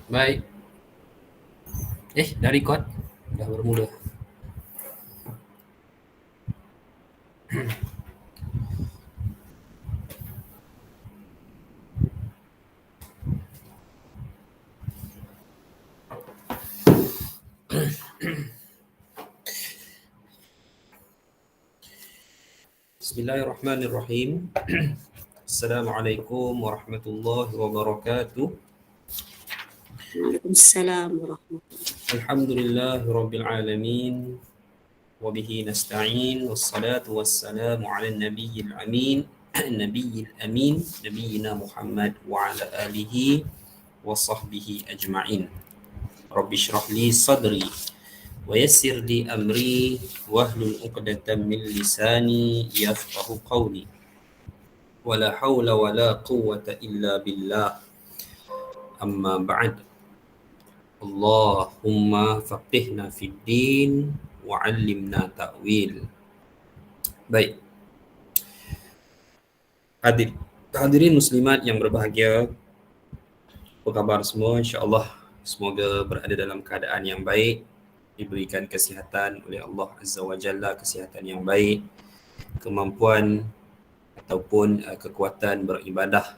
Baik. Dah record? Dah bermula. Bismillahirrahmanirrahim. Assalamualaikum warahmatullahi wabarakatuh. Waalaikumsalam warahmatullahi. Alhamdulillahi rabbil alamin. Wabihi nasta'in. Wassalatu wassalamu ala nabiyyil amin. Nabiyyil amin. Nabiyyina Muhammad wa ala alihi wa sahbihi ajma'in. Rabbi syrah li sadri wa yassir li amri wahlul 'uqdatam min lisani yafqahu qawli. Wala haula wala quwwata illa billah. Amma ba'd. Allahumma faqihna fid din wa 'allimna ta'wil. Baik. Hadirin muslimat yang berbahagia, apa khabar semua? InsyaAllah semoga berada dalam keadaan yang baik, diberikan kesihatan oleh Allah Azza wa Jalla, kesihatan yang baik, kemampuan ataupun kekuatan beribadah,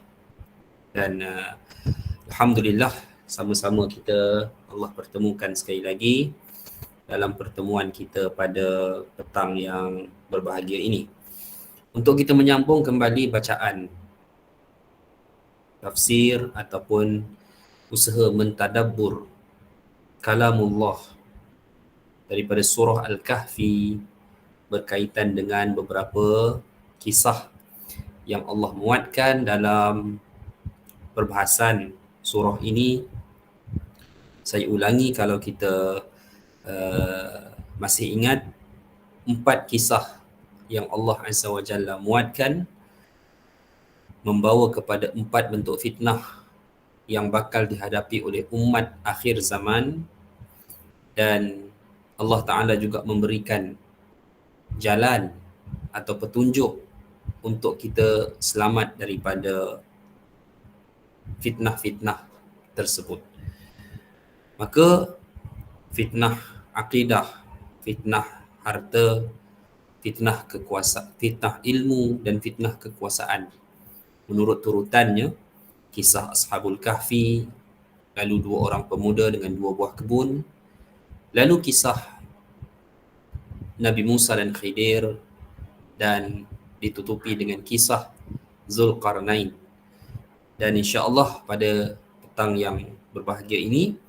dan alhamdulillah sama-sama kita Allah pertemukan sekali lagi dalam pertemuan kita pada petang yang berbahagia ini untuk kita menyambung kembali bacaan tafsir ataupun usaha mentadabbur kalamullah daripada surah Al-Kahfi berkaitan dengan beberapa kisah yang Allah muatkan dalam perbahasan surah ini. Saya ulangi kalau kita masih ingat 4 kisah yang Allah Azza wa Jalla muatkan membawa kepada 4 bentuk fitnah yang bakal dihadapi oleh umat akhir zaman, dan Allah Ta'ala juga memberikan jalan atau petunjuk untuk kita selamat daripada fitnah-fitnah tersebut. Maka fitnah akidah, fitnah harta, fitnah kekuasaan, fitnah ilmu, dan fitnah kekuasaan. Menurut turutannya, kisah Ashabul Kahfi, lalu 2 orang pemuda dengan 2 buah kebun, lalu kisah Nabi Musa dan Khidir, dan ditutupi dengan kisah Zulkarnain. Dan insya-Allah pada petang yang berbahagia ini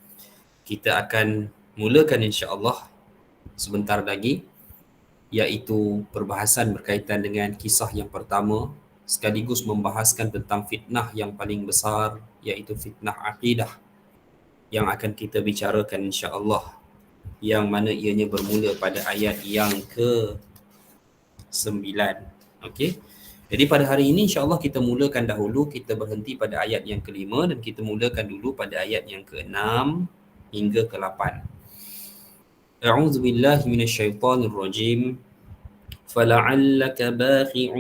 kita akan mulakan insya-Allah sebentar lagi, iaitu perbahasan berkaitan dengan kisah yang pertama, sekaligus membahaskan tentang fitnah yang paling besar, iaitu fitnah akidah yang akan kita bicarakan insya-Allah, yang mana ianya bermula pada ayat yang ke-9. Okey. Jadi pada hari ini insya-Allah kita mulakan dahulu, kita berhenti pada ayat yang ke-5 dan kita mulakan dulu pada ayat yang ke-6 hingga ke-8. A'udzu billahi minasyaitonir rajim. فَلَعَلَّكَ بَاخِعٌ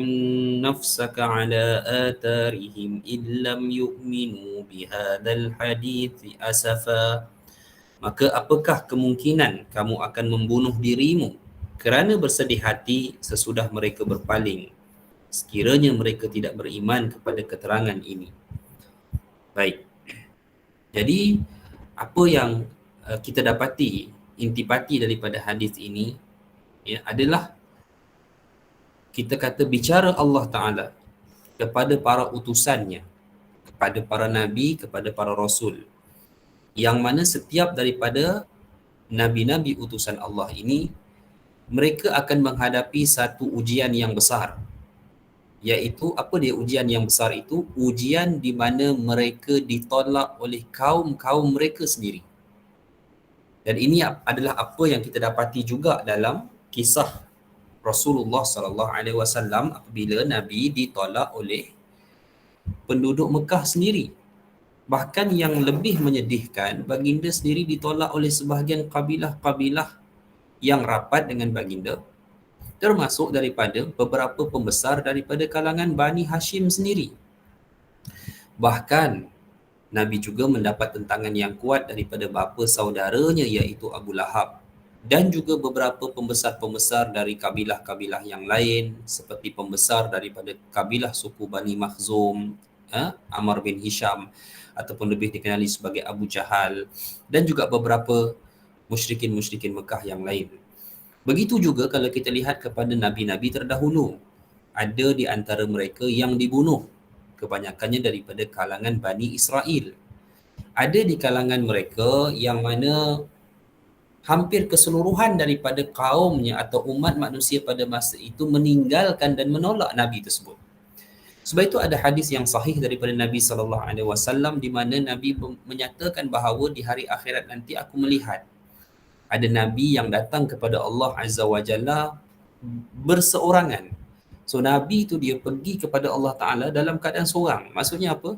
نَفْسَكَ عَلَى آثَارِهِمْ إِن لَّمْ يُؤْمِنُوا بِهَذَا الْحَدِيثِ أَسَفًا. Maka apakah kemungkinan kamu akan membunuh dirimu kerana bersedih hati sesudah mereka berpaling, sekiranya mereka tidak beriman kepada keterangan ini. Baik. Jadi apa yang kita dapati, intipati daripada hadis ini adalah kita kata bicara Allah Ta'ala kepada para utusannya, kepada para nabi, kepada para rasul, yang mana setiap daripada nabi-nabi utusan Allah ini mereka akan menghadapi satu ujian yang besar, iaitu apa dia ujian yang besar itu? Ujian di mana mereka ditolak oleh kaum-kaum mereka sendiri. Dan ini adalah apa yang kita dapati juga dalam kisah Rasulullah sallallahu alaihi wasallam apabila Nabi ditolak oleh penduduk Mekah sendiri. Bahkan yang lebih menyedihkan, baginda sendiri ditolak oleh sebahagian kabilah-kabilah yang rapat dengan baginda, termasuk daripada beberapa pembesar daripada kalangan Bani Hashim sendiri. Bahkan Nabi juga mendapat tentangan yang kuat daripada bapa saudaranya iaitu Abu Lahab dan juga beberapa pembesar-pembesar dari kabilah-kabilah yang lain seperti pembesar daripada kabilah suku Bani Makhzum, Amr bin Hisham ataupun lebih dikenali sebagai Abu Jahal, dan juga beberapa musyrikin-musyrikin Mekah yang lain. Begitu juga kalau kita lihat kepada nabi-nabi terdahulu, ada di antara mereka yang dibunuh, kebanyakannya daripada kalangan Bani Israel. Ada di kalangan mereka yang mana hampir keseluruhan daripada kaumnya atau umat manusia pada masa itu meninggalkan dan menolak Nabi tersebut. Sebab itu ada hadis yang sahih daripada Nabi SAW di mana Nabi menyatakan bahawa di hari akhirat nanti aku melihat ada Nabi yang datang kepada Allah Azza wa Jalla berseorangan. So Nabi tu dia pergi kepada Allah Ta'ala dalam keadaan seorang. Maksudnya apa?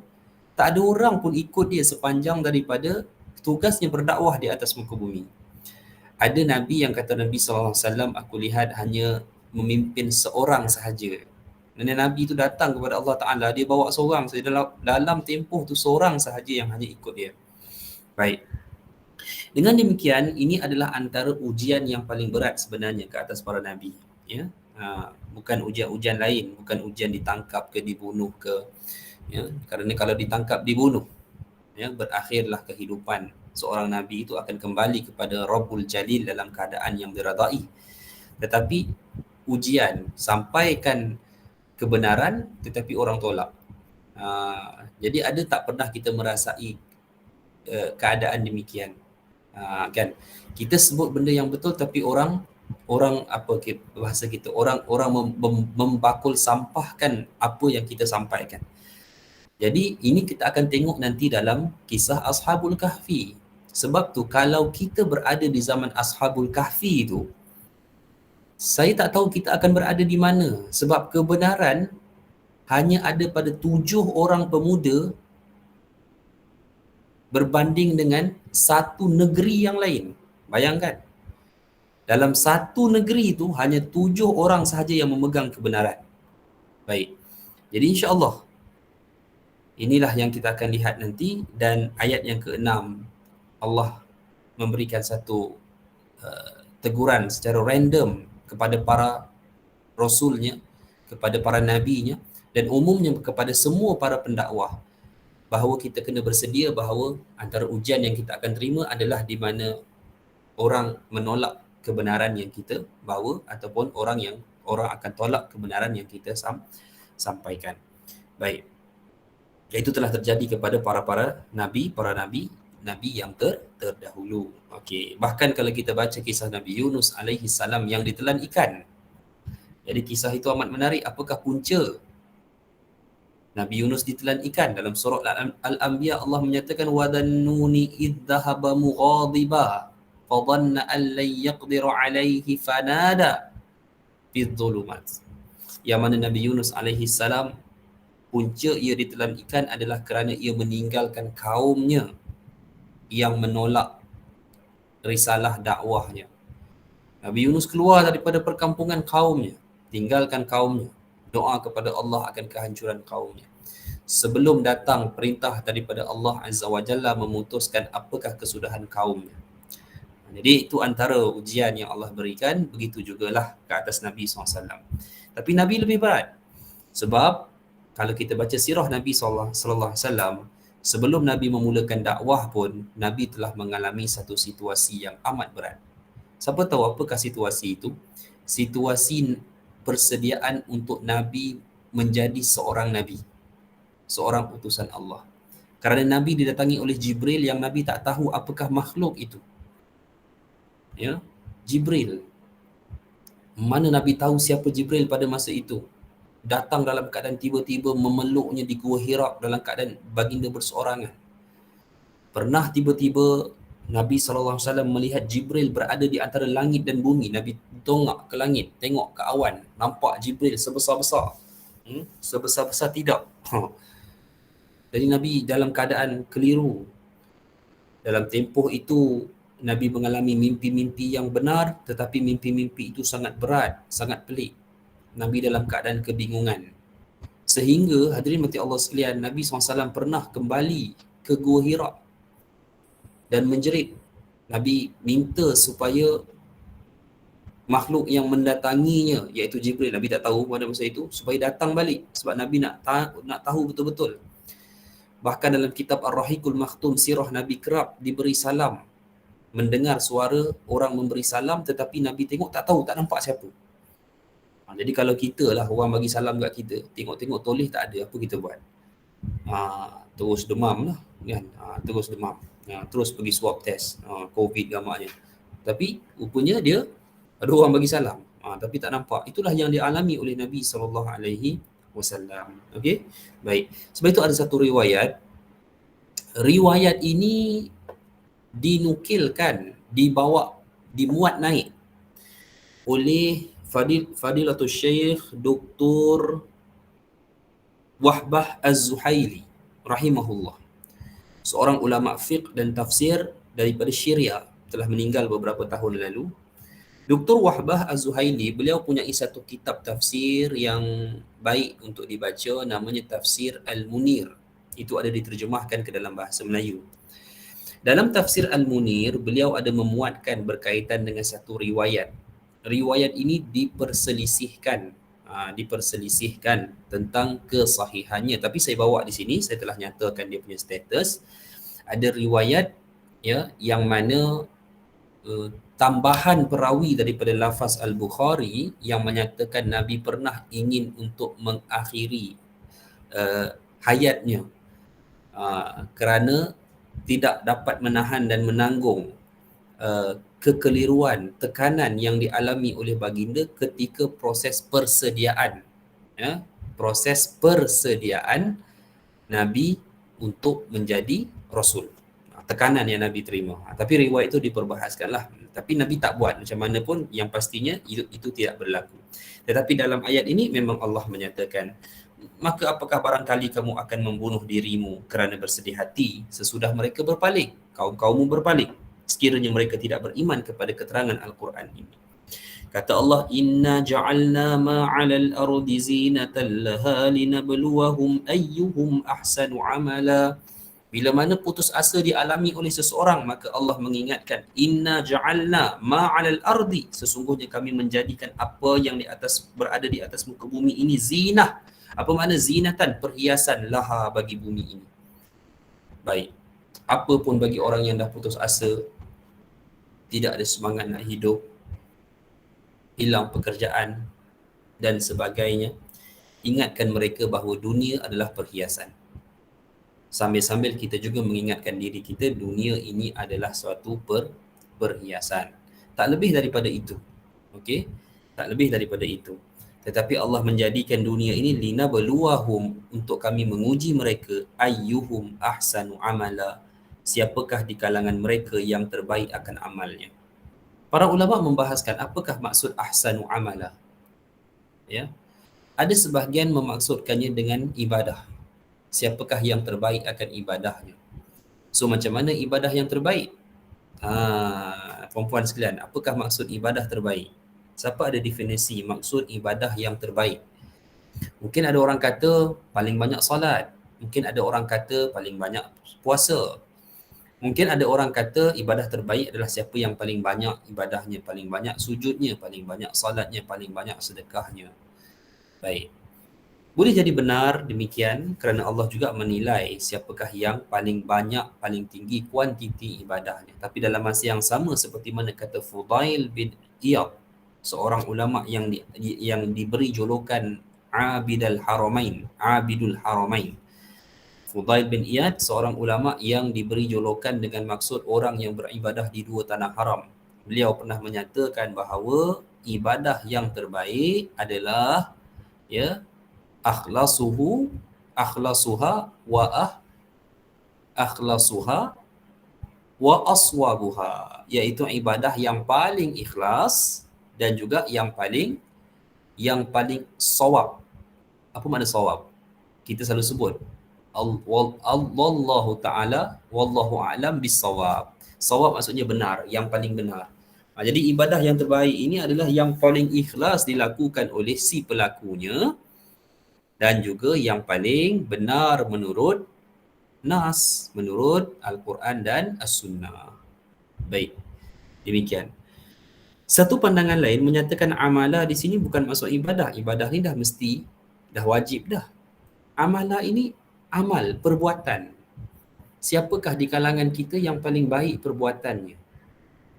Tak ada orang pun ikut dia sepanjang daripada tugasnya berdakwah di atas muka bumi. Ada Nabi yang kata Nabi SAW, aku lihat hanya memimpin seorang sahaja. Dan Nabi itu datang kepada Allah Ta'ala, dia bawa seorang sahaja, dalam tempoh tu seorang sahaja yang hanya ikut dia. Baik. Dengan demikian, ini adalah antara ujian yang paling berat sebenarnya ke atas para Nabi. Ya? Bukan ujian-ujian lain, bukan ujian ditangkap ke dibunuh ke. Ya? Kerana kalau ditangkap dibunuh, ya, berakhirlah kehidupan seorang Nabi itu akan kembali kepada Rabbul Jalil dalam keadaan yang diradai. Tetapi ujian, sampaikan kebenaran tetapi orang tolak. Jadi ada tak pernah kita merasai keadaan demikian? Kan? Kita sebut benda yang betul tapi orang apa bahasa kita, orang membakul sampahkan apa yang kita sampaikan. Jadi ini kita akan tengok nanti dalam kisah Ashabul Kahfi. Sebab tu kalau kita berada di zaman Ashabul Kahfi itu, saya tak tahu kita akan berada di mana. Sebab kebenaran hanya ada pada 7 orang pemuda berbanding dengan satu negeri yang lain. Bayangkan. Dalam satu negeri itu hanya 7 orang sahaja yang memegang kebenaran. Baik. Jadi insya-Allah inilah yang kita akan lihat nanti, dan ayat yang ke-6 Allah memberikan satu teguran secara random kepada para rasulnya, kepada para nabinya, dan umumnya kepada semua para pendakwah, bahawa kita kena bersedia bahawa antara ujian yang kita akan terima adalah di mana orang menolak kebenaran yang kita bawa ataupun orang akan tolak kebenaran yang kita sampaikan. Baik. Itu telah terjadi kepada para nabi yang terdahulu. Okey, bahkan kalau kita baca kisah Nabi Yunus alaihi salam yang ditelan ikan. Jadi kisah itu amat menarik. Apakah punca Nabi Yunus ditelan ikan? Dalam surah Al-Anbiya Allah menyatakan wadannuni idh dhahaba mughadiba fa dhanna an lan yaqdir alaihi fanada fi dhulumat. Yang mana Nabi Yunus alaihi salam punca ia ditelan ikan adalah kerana ia meninggalkan kaumnya yang menolak risalah dakwahnya. Nabi Yunus keluar daripada perkampungan kaumnya, tinggalkan kaumnya, doa kepada Allah akan kehancuran kaumnya. Sebelum datang perintah daripada Allah Azza wa Jalla memutuskan apakah kesudahan kaumnya. Jadi itu antara ujian yang Allah berikan, begitu jugalah ke atas Nabi SAW. Tapi Nabi lebih berat. Sebab kalau kita baca sirah Nabi SAW, sebelum Nabi memulakan dakwah pun, Nabi telah mengalami satu situasi yang amat berat. Siapa tahu apakah situasi itu? Situasi persediaan untuk Nabi menjadi seorang Nabi, seorang utusan Allah. Kerana Nabi didatangi oleh Jibril yang Nabi tak tahu apakah makhluk itu. Ya, Jibril. Mana Nabi tahu siapa Jibril pada masa itu? Datang dalam keadaan tiba-tiba memeluknya di Gua Hira dalam keadaan baginda berseorangan. Pernah tiba-tiba Nabi SAW melihat Jibril berada di antara langit dan bumi. Nabi tongak ke langit, tengok ke awan, nampak Jibril sebesar-besar. Sebesar-besar tidak. Jadi Nabi dalam keadaan keliru. Dalam tempoh itu Nabi mengalami mimpi-mimpi yang benar, tetapi mimpi-mimpi itu sangat berat, sangat pelik. Nabi dalam keadaan kebingungan. Sehingga hadirin mati Allah sekalian, Nabi SAW pernah kembali ke Gua Hira dan menjerit. Nabi minta supaya makhluk yang mendatanginya, iaitu Jibril, Nabi tak tahu pada masa itu, supaya datang balik sebab Nabi nak tahu betul-betul. Bahkan dalam kitab Ar-Rahiqul Makhtum, sirah Nabi kerap diberi salam, mendengar suara orang memberi salam, tetapi Nabi tengok tak tahu, tak nampak siapa. Jadi kalau kita lah orang bagi salam kat kita, tengok-tengok toleh tak ada, apa kita buat? Terus demam lah kan, terus demam, terus pergi swab test COVID gamaknya. Tapi rupanya dia ada orang bagi salam, tapi tak nampak. Itulah yang dialami oleh Nabi SAW. Okey, baik. Sebab itu ada satu riwayat. Riwayat ini dinukilkan, dimuat naik oleh Fadilatul Syekh Dr. Wahbah Az-Zuhaili rahimahullah, seorang ulama fiqh dan tafsir daripada Syria, telah meninggal beberapa tahun lalu. Dr. Wahbah Az-Zuhaili, beliau punya satu kitab tafsir yang baik untuk dibaca, namanya Tafsir Al-Munir. Itu ada diterjemahkan ke dalam bahasa Melayu. Dalam Tafsir Al-Munir, beliau ada memuatkan berkaitan dengan satu riwayat. Riwayat ini diperselisihkan tentang kesahihannya. Tapi saya bawa di sini, saya telah nyatakan dia punya status. Ada riwayat yang mana tambahan perawi daripada lafaz Al-Bukhari yang menyatakan Nabi pernah ingin untuk mengakhiri hayatnya kerana tidak dapat menahan dan menanggung kekeliruan, tekanan yang dialami oleh baginda ketika proses persediaan Nabi untuk menjadi Rasul. Tekanan yang Nabi terima. Tapi riwayat itu diperbahaskanlah. Tapi Nabi tak buat macam mana pun, yang pastinya itu tidak berlaku. Tetapi dalam ayat ini memang Allah menyatakan, maka apakah barangkali kamu akan membunuh dirimu kerana bersedih hati sesudah mereka berpaling, kaum-kaummu berpaling, sekiranya mereka tidak beriman kepada keterangan Al-Quran ini. Kata Allah, inna ja'alna ma'alal ardi zinatan laha linabluwahum ayyuhum ahsanu amala. Bila mana putus asa dialami oleh seseorang, maka Allah mengingatkan, inna ja'alna ma'alal ardi, sesungguhnya kami menjadikan apa yang berada di atas muka bumi ini zinah. Apa makna zinatan? Perhiasan laha bagi bumi ini. Baik, apa pun bagi orang yang dah putus asa, tidak ada semangat nak hidup, hilang pekerjaan dan sebagainya, ingatkan mereka bahawa dunia adalah perhiasan. Sambil-sambil kita juga mengingatkan diri kita, dunia ini adalah suatu perhiasan. Tak lebih daripada itu. Okey? Tak lebih daripada itu. Tetapi Allah menjadikan dunia ini linabluwahum, untuk kami menguji mereka, ayyuhum ahsanu amala, siapakah di kalangan mereka yang terbaik akan amalnya. Para ulama membahaskan apakah maksud ahsanu amala. Ada sebahagian memaksudkannya dengan ibadah. Siapakah yang terbaik akan ibadahnya. So macam mana ibadah yang terbaik? Perempuan sekalian, apakah maksud ibadah terbaik? Siapa ada definisi maksud ibadah yang terbaik? Mungkin ada orang kata paling banyak solat. Mungkin ada orang kata paling banyak puasa. Mungkin ada orang kata ibadah terbaik adalah siapa yang paling banyak ibadahnya, paling banyak sujudnya, paling banyak salatnya, paling banyak sedekahnya. Baik. Boleh jadi benar demikian kerana Allah juga menilai siapakah yang paling banyak, paling tinggi kuantiti ibadahnya. Tapi dalam masa yang sama, seperti mana kata Fudail bin Iyad, seorang ulama yang diberi julukan Abidul Haramain. Fudail bin Iyad, seorang ulama yang diberi julukan dengan maksud orang yang beribadah di dua tanah haram. Beliau pernah menyatakan bahawa ibadah yang terbaik adalah akhlasuha wa aswabuha, iaitu ibadah yang paling ikhlas dan juga yang paling sawab. Apa makna sawab? Kita selalu sebut Allahu ta'ala wallahu a'lam bis-sawab. Sawab maksudnya benar, yang paling benar. Jadi ibadah yang terbaik ini adalah yang paling ikhlas dilakukan oleh si pelakunya dan juga yang paling benar menurut nas, menurut Al-Quran dan As-Sunnah. Baik, demikian. Satu pandangan lain menyatakan amalah di sini bukan maksud ibadah. Ibadah ni dah mesti, dah wajib dah. Amalah ini amal, perbuatan. Siapakah di kalangan kita yang paling baik perbuatannya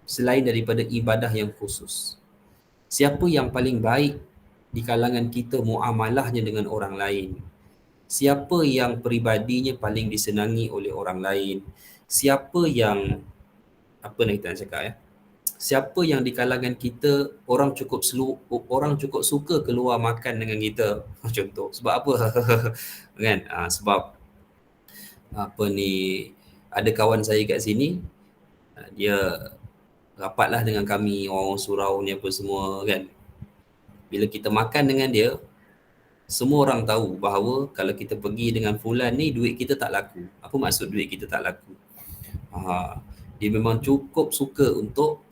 selain daripada ibadah yang khusus? Siapa yang paling baik di kalangan kita muamalahnya dengan orang lain? Siapa yang peribadinya paling disenangi oleh orang lain? Siapa yang, apa nak kita nak cakap ya? Siapa yang di kalangan kita orang cukup suka keluar makan dengan kita? Contoh, sebab apa? Kan? Sebab apa ni, ada kawan saya kat sini, dia rapatlah dengan kami, orang surau ni apa semua kan. Bila kita makan dengan dia, semua orang tahu bahawa kalau kita pergi dengan fulan ni, duit kita tak laku. Apa maksud duit kita tak laku? Dia memang cukup suka untuk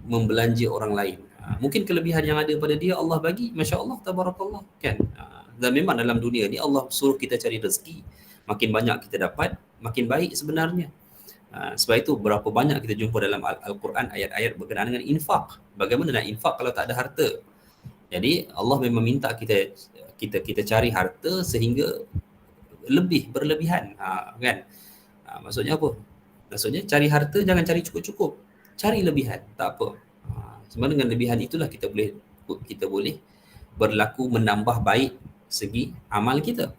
membelanja orang lain. Mungkin kelebihan yang ada pada dia Allah bagi, Masya Allah, Tabarakallah kan. Dan memang dalam dunia ni Allah suruh kita cari rezeki. Makin banyak kita dapat, makin baik sebenarnya. Sebab itu berapa banyak kita jumpa dalam Al-Quran ayat-ayat berkenaan dengan infak. Bagaimana nak infak kalau tak ada harta? Jadi Allah memang minta kita cari harta sehingga berlebihan, kan? Maksudnya apa? Maksudnya cari harta jangan cari cukup-cukup, cari lebihan, tak apa. Sebenarnya dengan lebihan itulah kita boleh berlaku menambah baik segi amal kita.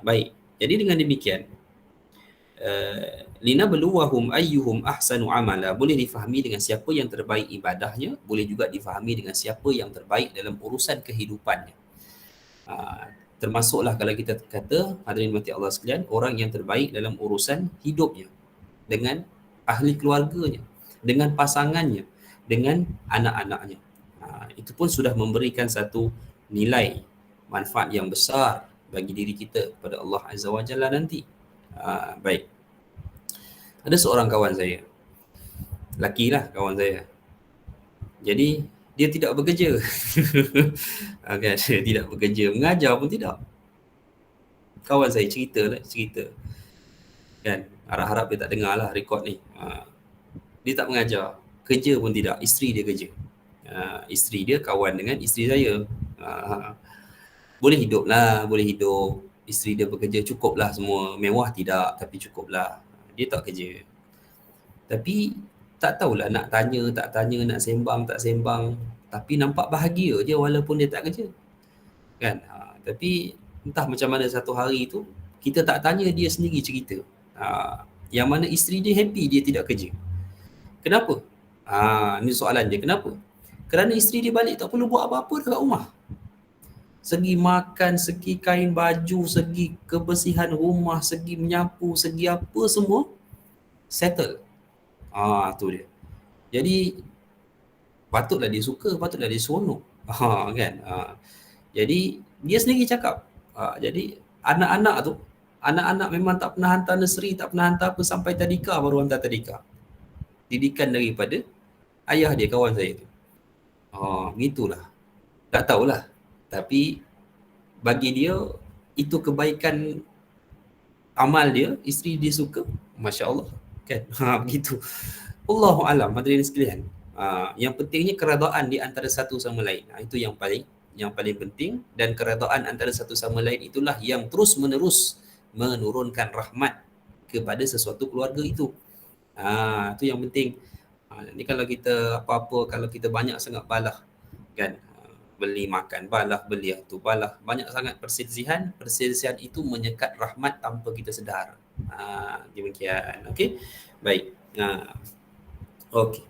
Baik. Jadi dengan demikian, linabluwahum ayyuhum ahsanu amala boleh difahami dengan siapa yang terbaik ibadahnya, boleh juga difahami dengan siapa yang terbaik dalam urusan kehidupannya. Termasuklah kalau kita kata, hadirin mati Allah sekalian, orang yang terbaik dalam urusan hidupnya, dengan ahli keluarganya, dengan pasangannya, dengan anak-anaknya. Itu pun sudah memberikan satu nilai manfaat yang besar bagi diri kita kepada Allah Azza wa Jalla nanti. Baik. Ada seorang kawan saya, laki lah kawan saya. Jadi dia tidak bekerja. Kan, dia tidak bekerja, mengajar pun tidak. Kawan saya cerita. Kan, harap-harap dia tak dengar lah rekod ni. Dia tak mengajar, kerja pun tidak, isteri dia kerja. Isteri dia kawan dengan isteri saya. Boleh hidup. Isteri dia bekerja, cukuplah semua. Mewah tidak, tapi cukuplah. Dia tak kerja. Tapi tak tahulah nak tanya, tak tanya, nak sembang, tak sembang. Tapi nampak bahagia je walaupun dia tak kerja. Kan? Tapi entah macam mana satu hari tu, kita tak tanya, dia sendiri cerita. Yang mana isteri dia happy dia tidak kerja. Kenapa? Ni soalan dia, kenapa? Kerana isteri dia balik tak perlu buat apa-apa dekat rumah. Segi makan, segi kain baju, segi kebersihan rumah, segi menyapu, segi apa semua settle. Tu dia. Jadi patutlah dia suka, patutlah dia seronok. Kan? Jadi dia sendiri cakap. Jadi anak-anak memang tak pernah hantar nursery, tak pernah hantar apa, sampai tadika baru hantar tadika. Didikan daripada ayah dia, kawan saya tu. Gitulah. Tak tahulah. Tapi bagi dia itu kebaikan amal dia, isteri dia suka, Masya Allah. Kan? Begitu. Allahu alam, hadirin sekalian. Yang pentingnya keredaan di antara satu sama lain. Itu yang paling penting, dan keredaan antara satu sama lain itulah yang terus menerus menurunkan rahmat kepada sesuatu keluarga itu. Itu yang penting. Ni kalau kita apa-apa, kalau kita banyak sangat balah, kan, beli makan balah, beli itu balah, banyak sangat perselisihan itu menyekat rahmat tanpa kita sedar. Demikian. Okey. Baik. Okey.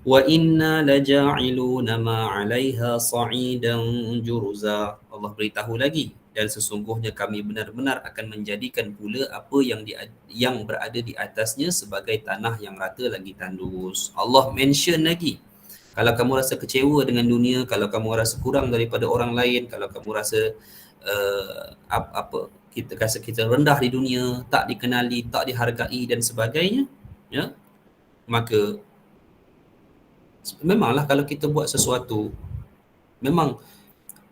Wa inna laja'iluna ma 'alaiha sa'idan juruza. Allah beritahu lagi, dan sesungguhnya kami benar-benar akan menjadikan pula apa yang berada di atasnya sebagai tanah yang rata lagi tandus. Allah mention lagi, kalau kamu rasa kecewa dengan dunia, kalau kamu rasa kurang daripada orang lain, kalau kamu rasa kita rasa kita rendah di dunia, tak dikenali, tak dihargai dan sebagainya, ya, maka memanglah kalau kita buat sesuatu, memang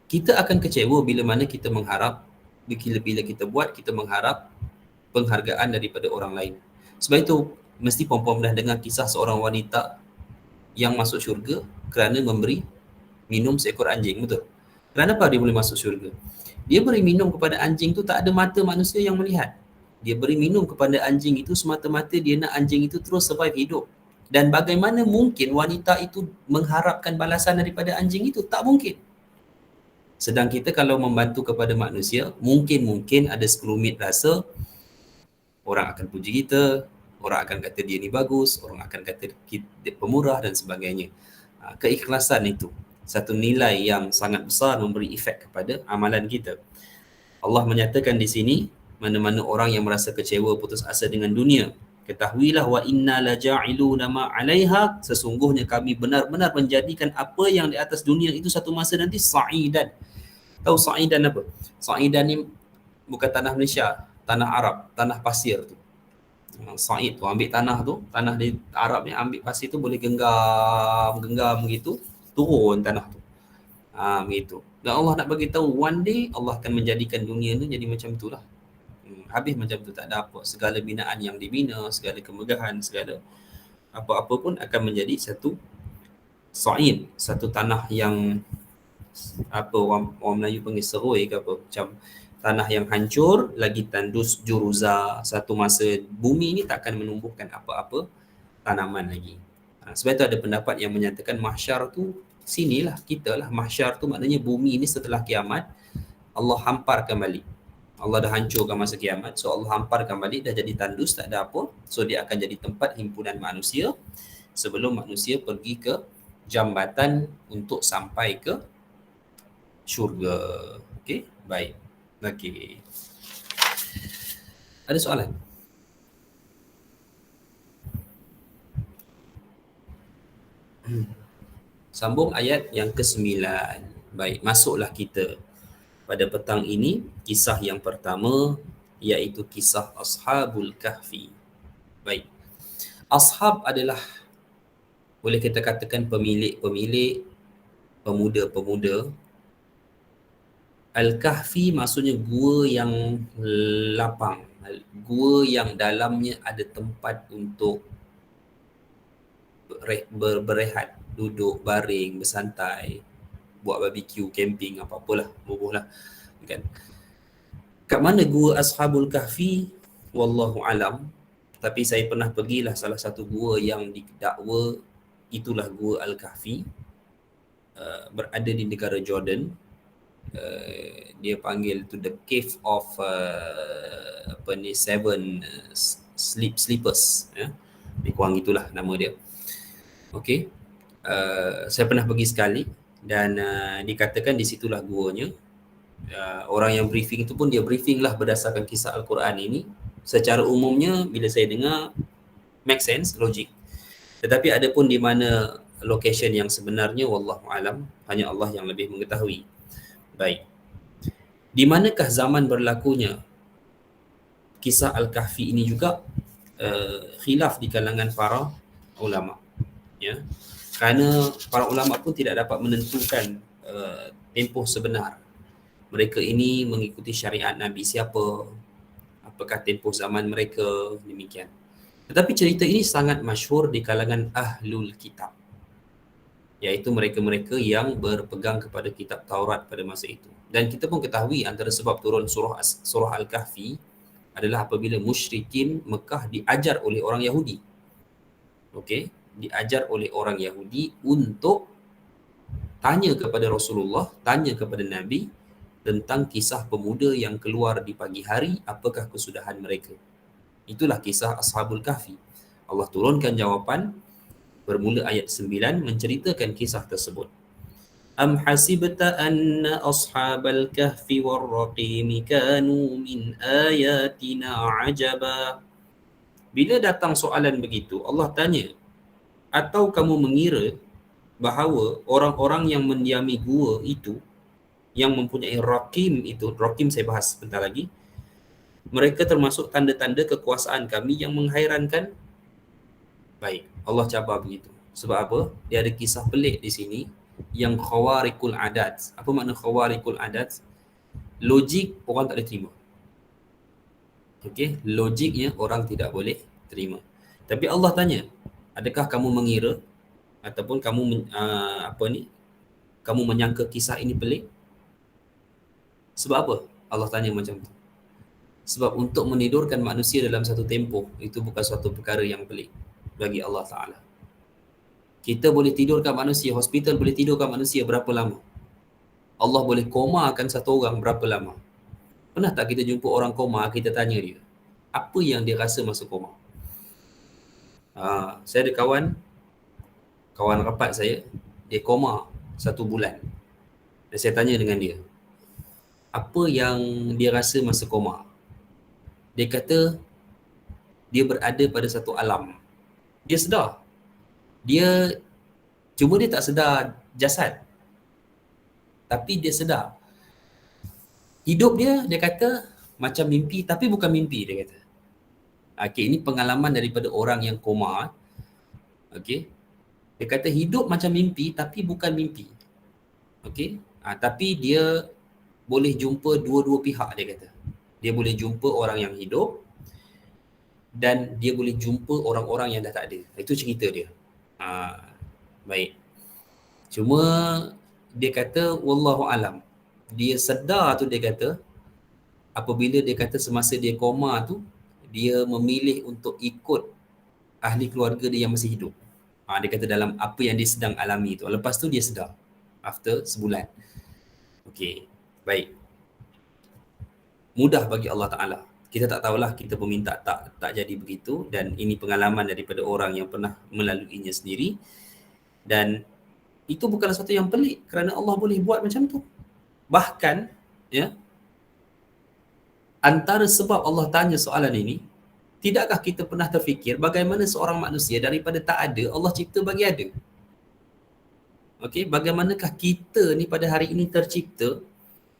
kita akan kecewa bila mana kita mengharap, bila kita buat, kita mengharap penghargaan daripada orang lain. Sebab itu mesti puan-puan pernah dengar kisah seorang wanita yang masuk syurga kerana memberi minum seekor anjing, betul? Kenapa dia boleh masuk syurga? Dia beri minum kepada anjing tu, tak ada mata manusia yang melihat. Dia beri minum kepada anjing itu semata-mata dia nak anjing itu terus survive hidup. Dan bagaimana mungkin wanita itu mengharapkan balasan daripada anjing itu? Tak mungkin. Sedang kita kalau membantu kepada manusia, mungkin ada sekelumit rasa, orang akan puji kita, orang akan kata dia ni bagus, orang akan kata dia pemurah dan sebagainya. Keikhlasan itu satu nilai yang sangat besar memberi efek kepada amalan kita. Allah menyatakan di sini, mana-mana orang yang merasa kecewa, putus asa dengan dunia, ketahuilah wa inna laja'iluna ma 'alaiha, sesungguhnya kami benar-benar menjadikan apa yang di atas dunia itu satu masa nanti sa'idan. Tahu sa'idan apa? Sa'idan ni bukan tanah Malaysia, tanah Arab, tanah pasir tu. Sa'id tu ambil tanah tu, tanah di Arab ni ambil pasir tu boleh genggam begitu, turun tanah tu. Begitu. Dan Allah nak bagi tahu one day Allah akan menjadikan dunia ni jadi macam itulah. Habis macam tu, tak ada apa. Segala binaan yang dibina, segala kemegahan, segala apa-apa pun akan menjadi satu sa'id, satu tanah yang apa orang Melayu panggil seroi ke apa, macam tanah yang hancur, lagi tandus juruza. Satu masa bumi ni takkan menumbuhkan apa-apa tanaman lagi. Sebab itu ada pendapat yang menyatakan mahsyar tu sinilah, kita lah. Mahsyar tu maknanya bumi ni setelah kiamat Allah hamparkan balik. Allah dah hancurkan masa kiamat, so Allah hamparkan balik, dah jadi tandus, tak ada apa. So dia akan jadi tempat himpunan manusia sebelum manusia pergi ke jambatan untuk sampai ke syurga. Okey, baik. Okey. Ada soalan? Sambung ayat yang ke-9. Baik, masuklah kita pada petang ini kisah yang pertama, iaitu kisah Ashabul Kahfi. Baik. Ashab adalah, boleh kita katakan, pemilik-pemilik, pemuda-pemuda. Al-Kahfi maksudnya gua yang lapang, gua yang dalamnya ada tempat untuk berehat, duduk, baring, bersantai, buat barbecue, camping, apa-apalah, bubuhlah, kan. Kat mana gua Ashabul Kahfi? Wallahu alam. Tapi saya pernah pergilah salah satu gua yang didakwa itulah gua Al-Kahfi, berada di negara Jordan. Dia panggil tu the cave of seven sleepers, ya. Lebih kurang itulah nama dia. Okey. Saya pernah pergi sekali dan dikatakan di situlah guanya. Orang yang briefing itu pun dia briefing lah berdasarkan kisah Al-Quran ini. Secara umumnya bila saya dengar make sense, logik. Tetapi ada pun di mana location yang sebenarnya, wallahu alam, hanya Allah yang lebih mengetahui. Baik. Di manakah zaman berlakunya kisah Al-Kahfi ini juga? Khilaf di kalangan para ulama, ya. Kerana para ulama pun tidak dapat menentukan tempoh sebenar. Mereka ini mengikuti syariat Nabi siapa, apakah tempoh zaman mereka, demikian. Tetapi cerita ini sangat masyhur di kalangan Ahlul Kitab, iaitu mereka-mereka yang berpegang kepada kitab Taurat pada masa itu. Dan kita pun ketahui antara sebab turun surah Al-Kahfi adalah apabila musyrikin Mekah diajar oleh orang Yahudi. Okey, diajar oleh orang Yahudi untuk tanya kepada Rasulullah, tanya kepada Nabi tentang kisah pemuda yang keluar di pagi hari, apakah kesudahan mereka. Itulah kisah Ashabul Kahfi. Allah turunkan jawapan bermula ayat 9 menceritakan kisah tersebut. Am hasibta anna ashabal kahfi warraqim kanu min ayatina ajaba. Bila datang soalan begitu, Allah tanya, atau kamu mengira bahawa orang-orang yang mendiami gua itu, yang mempunyai raqim itu, raqim saya bahas sebentar lagi, mereka termasuk tanda-tanda kekuasaan kami yang menghairankan? Baik, Allah cabar begitu. Sebab apa? Dia ada kisah pelik di sini yang khawariqul adat. Apa makna khawariqul adat? Logik orang tak boleh terima. Okey, logiknya orang tidak boleh terima. Tapi Allah tanya, adakah kamu mengira ataupun kamu kamu menyangka kisah ini pelik? Sebab apa Allah tanya macam tu? Sebab untuk menidurkan manusia dalam satu tempoh itu bukan suatu perkara yang pelik bagi Allah Ta'ala. Kita boleh tidurkan manusia, hospital boleh tidurkan manusia berapa lama? Allah boleh komakan satu orang berapa lama? Pernah tak kita jumpa orang koma, kita tanya dia, apa yang dia rasa masa koma? Saya ada kawan rapat saya, dia koma 1 bulan. Dan saya tanya dengan dia, apa yang dia rasa masa koma? Dia kata, dia berada pada satu alam. Dia sedar. Cuma dia tak sedar jasad. Tapi dia sedar. Hidup dia kata, macam mimpi tapi bukan mimpi, dia kata. Okey, ini pengalaman daripada orang yang koma. Okey. Dia kata hidup macam mimpi tapi bukan mimpi. Okey. Tapi dia boleh jumpa dua-dua pihak, dia kata. Dia boleh jumpa orang yang hidup dan dia boleh jumpa orang-orang yang dah tak ada. Itu cerita dia. Baik. Cuma dia kata wallahu alam. Dia sedar tu, dia kata apabila dia kata semasa dia koma tu, dia memilih untuk ikut ahli keluarga dia yang masih hidup. Dia kata dalam apa yang dia sedang alami tu. Lepas tu dia sedar after sebulan. Okey, baik. Mudah bagi Allah Ta'ala. Kita tak tahulah, kita pun minta tak jadi begitu, dan ini pengalaman daripada orang yang pernah melaluinya sendiri, dan itu bukanlah sesuatu yang pelik kerana Allah boleh buat macam tu. Bahkan ya, antara sebab Allah tanya soalan ini, tidakkah kita pernah terfikir bagaimana seorang manusia daripada tak ada Allah cipta bagi ada? Okey, bagaimanakah kita ni pada hari ini tercipta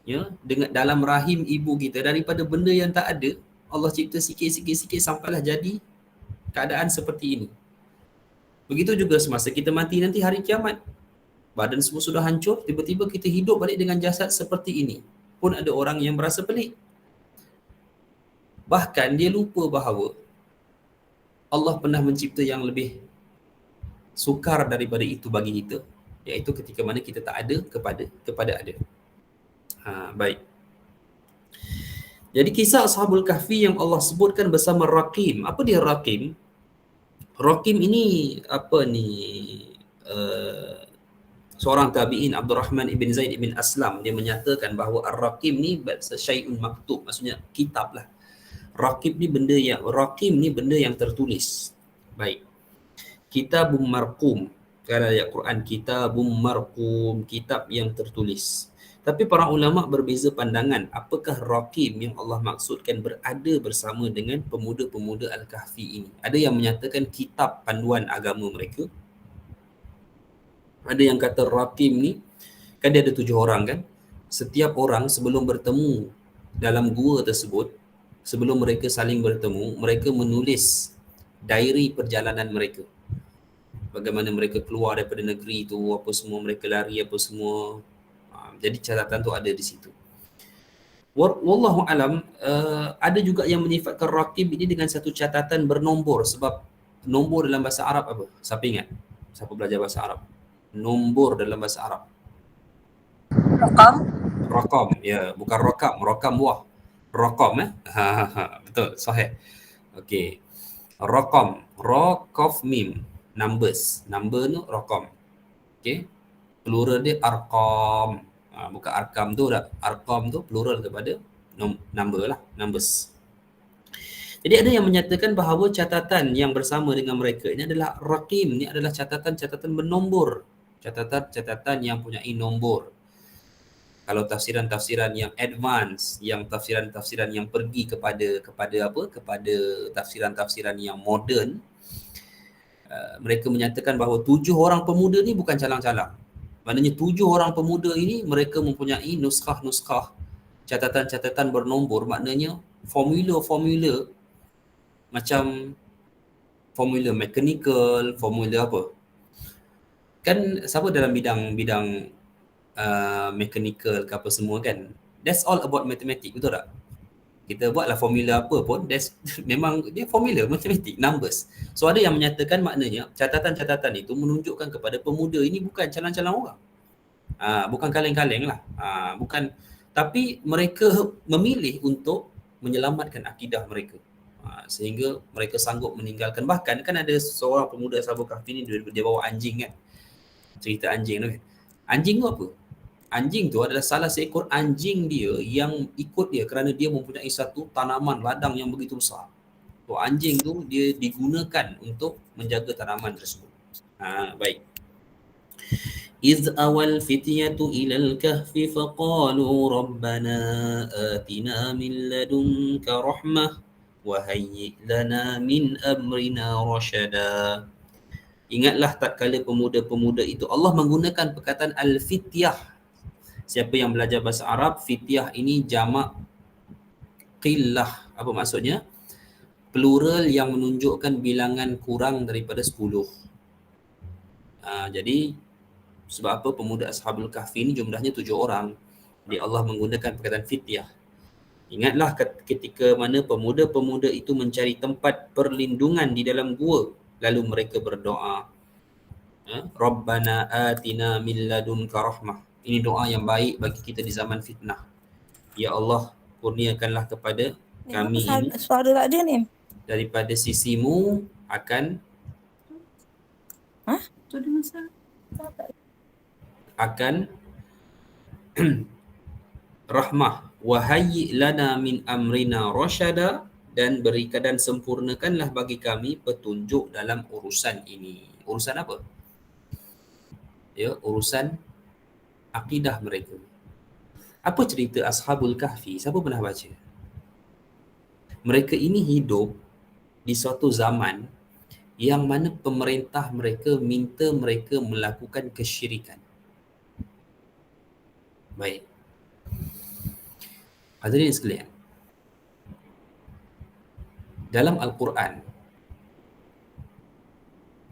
ya dengan dalam rahim ibu kita daripada benda yang tak ada, Allah cipta sikit-sikit sampailah jadi keadaan seperti ini. Begitu juga semasa kita mati nanti hari kiamat. Badan semua sudah hancur, tiba-tiba kita hidup balik dengan jasad seperti ini. Pun ada orang yang berasa pelik. Bahkan dia lupa bahawa Allah pernah mencipta yang lebih sukar daripada itu bagi kita, iaitu ketika mana kita tak ada kepada ada. Baik. Jadi kisah Ashabul Kahfi yang Allah sebutkan bersama Raqim. Apa dia Raqim? Raqim ini seorang tabi'in, Abdurrahman ibn Zaid ibn Aslam, dia menyatakan bahawa Ar-Raqim ni syai'un maktub, maksudnya kitab lah. Raqim ni benda yang tertulis. Baik. Kitabum marqum. Kalau ayat Quran, kitabum marqum, kitab yang tertulis. Tapi para ulama berbeza pandangan, apakah Raqim yang Allah maksudkan berada bersama dengan pemuda-pemuda Al-Kahfi ini. Ada yang menyatakan kitab panduan agama mereka. Ada yang kata Raqim ni, kan dia ada 7 orang kan. Setiap orang sebelum bertemu dalam gua tersebut, sebelum mereka saling bertemu, mereka menulis diary perjalanan mereka. Bagaimana mereka keluar daripada negeri tu, apa semua mereka lari, apa semua. Jadi catatan tu ada di situ. Wallahu alam, ada juga yang menyifatkan Raqib ini dengan satu catatan bernombor, sebab nombor dalam bahasa Arab apa? Siapa ingat? Siapa belajar bahasa Arab? Nombor dalam bahasa Arab. Raqam, ya, bukan rakam, rakam buah. Raqam betul, sahih. Okey. Raqam, ra qaf mim, numbers. Number tu raqam. Okey. Plural dia arqam. Bukan arkam tu dah. Arqam tu plural kepada number lah, numbers. Jadi ada yang menyatakan bahawa catatan yang bersama dengan mereka ini adalah Raqim, ini adalah catatan-catatan bernombor. Catatan-catatan yang punya nombor. Kalau tafsiran-tafsiran yang advance, yang tafsiran-tafsiran yang pergi kepada tafsiran-tafsiran yang moden, mereka menyatakan bahawa 7 orang pemuda ni bukan calang-calang. Maknanya 7 orang pemuda ini mereka mempunyai nuskah-nuskah catatan-catatan bernombor, maknanya formula-formula macam formula mechanical, formula apa? Kan siapa dalam bidang mechanical ke apa semua kan? That's all about mathematics, betul tak? Kita buatlah formula apa pun, memang dia formula matematik, numbers. So ada yang menyatakan maknanya catatan-catatan itu menunjukkan kepada pemuda ini bukan calon-calon orang. Bukan kaleng-kaleng lah. Bukan, tapi mereka memilih untuk menyelamatkan akidah mereka. Sehingga mereka sanggup meninggalkan. Bahkan kan ada seorang pemuda Ashabul Kahfi ni, dia bawa anjing kan. Cerita anjing tu kan. Anjing tu apa? Anjing tu adalah salah seekor anjing dia yang ikut dia kerana dia mempunyai satu tanaman ladang yang begitu besar. So anjing tu dia digunakan untuk menjaga tanaman tersebut. Baik. إذ أوى الفتية إلى الكهف فقالوا ربنا آتنا من لدنك رحمة وهيئ لنا من أمرنا رشدا. Ingatlah tatkala pemuda-pemuda itu, Allah menggunakan perkataan al-fityah. Siapa yang belajar bahasa Arab, fityah ini jamak qillah. Apa maksudnya? Plural yang menunjukkan bilangan kurang daripada 10. Jadi sebab apa pemuda Ashabul Kahfi ni jumlahnya 7 orang. Jadi Allah menggunakan perkataan fityah. Ingatlah ketika mana pemuda-pemuda itu mencari tempat perlindungan di dalam gua, lalu mereka berdoa, Rabbana atina min ladunka rahmah. Ini doa yang baik bagi kita di zaman fitnah. Ya Allah, kurniakanlah kepada kami ini suara tak ada ni. Daripada sisimu akan Tu ada masalah. akan rahmah, wahayyi lana min amrina rasyada, dan berikan dan sempurnakanlah bagi kami petunjuk dalam urusan ini. Urusan apa? Ya, urusan akidah mereka. Apa cerita Ashabul Kahfi? Siapa pernah baca? Mereka ini hidup di suatu zaman yang mana pemerintah mereka minta mereka melakukan kesyirikan. Baik. Hadirin sekalian, dalam Al-Quran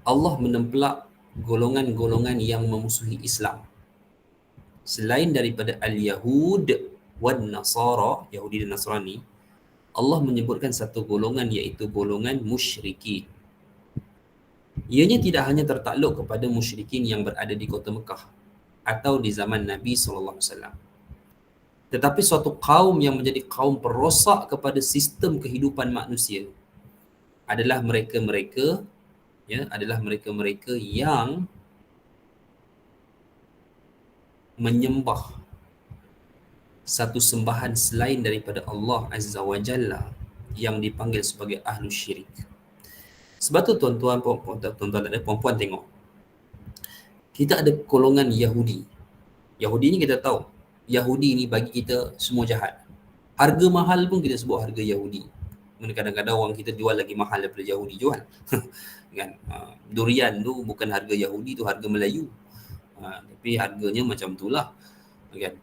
Allah menempelak golongan-golongan yang memusuhi Islam. Selain daripada Al-Yahud wan Nasara, Yahudi dan Nasrani, Allah menyebutkan satu golongan iaitu golongan musyrikin. Ianya tidak hanya tertakluk kepada musyrikin yang berada di kota Mekah atau di zaman Nabi SAW, tetapi suatu kaum yang menjadi kaum perosak kepada sistem kehidupan manusia adalah mereka-mereka yang menyembah satu sembahan selain daripada Allah Azza wa Jalla yang dipanggil sebagai ahlu syirik. Sebab tu tuan-tuan dan puan-puan tengok, kita ada golongan Yahudi. Yahudi ni kita tahu, Yahudi ni bagi kita semua jahat. Harga mahal pun kita sebut harga Yahudi. Kadang-kadang orang kita jual lagi mahal daripada Yahudi jual. Kan? Durian tu bukan harga Yahudi, tu harga Melayu. Tapi harganya macam itulah. Kan?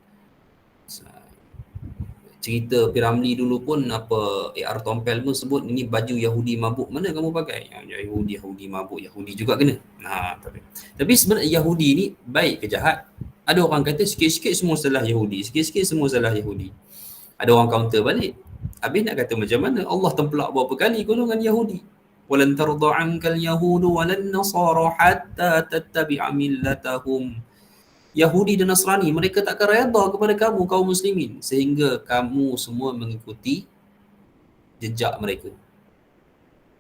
Cerita Piramli dulu pun AR Tompel pun sebut ini baju Yahudi mabuk. Mana kamu pakai? Yahudi mabuk, Yahudi juga kena. Tapi sebenarnya Yahudi ni baik ke jahat? Ada orang kata sikit-sikit semua salah Yahudi, sikit-sikit semua salah Yahudi. Ada orang counter balik. Habis nak kata macam mana? Allah tempelak berapa kali golongan Yahudi. Walan tarda ankal yahudu walan nasara hatta tattabi'a millatahum. Yahudi dan Nasrani, mereka takkan redha kepada kamu kaum muslimin sehingga kamu semua mengikuti jejak mereka.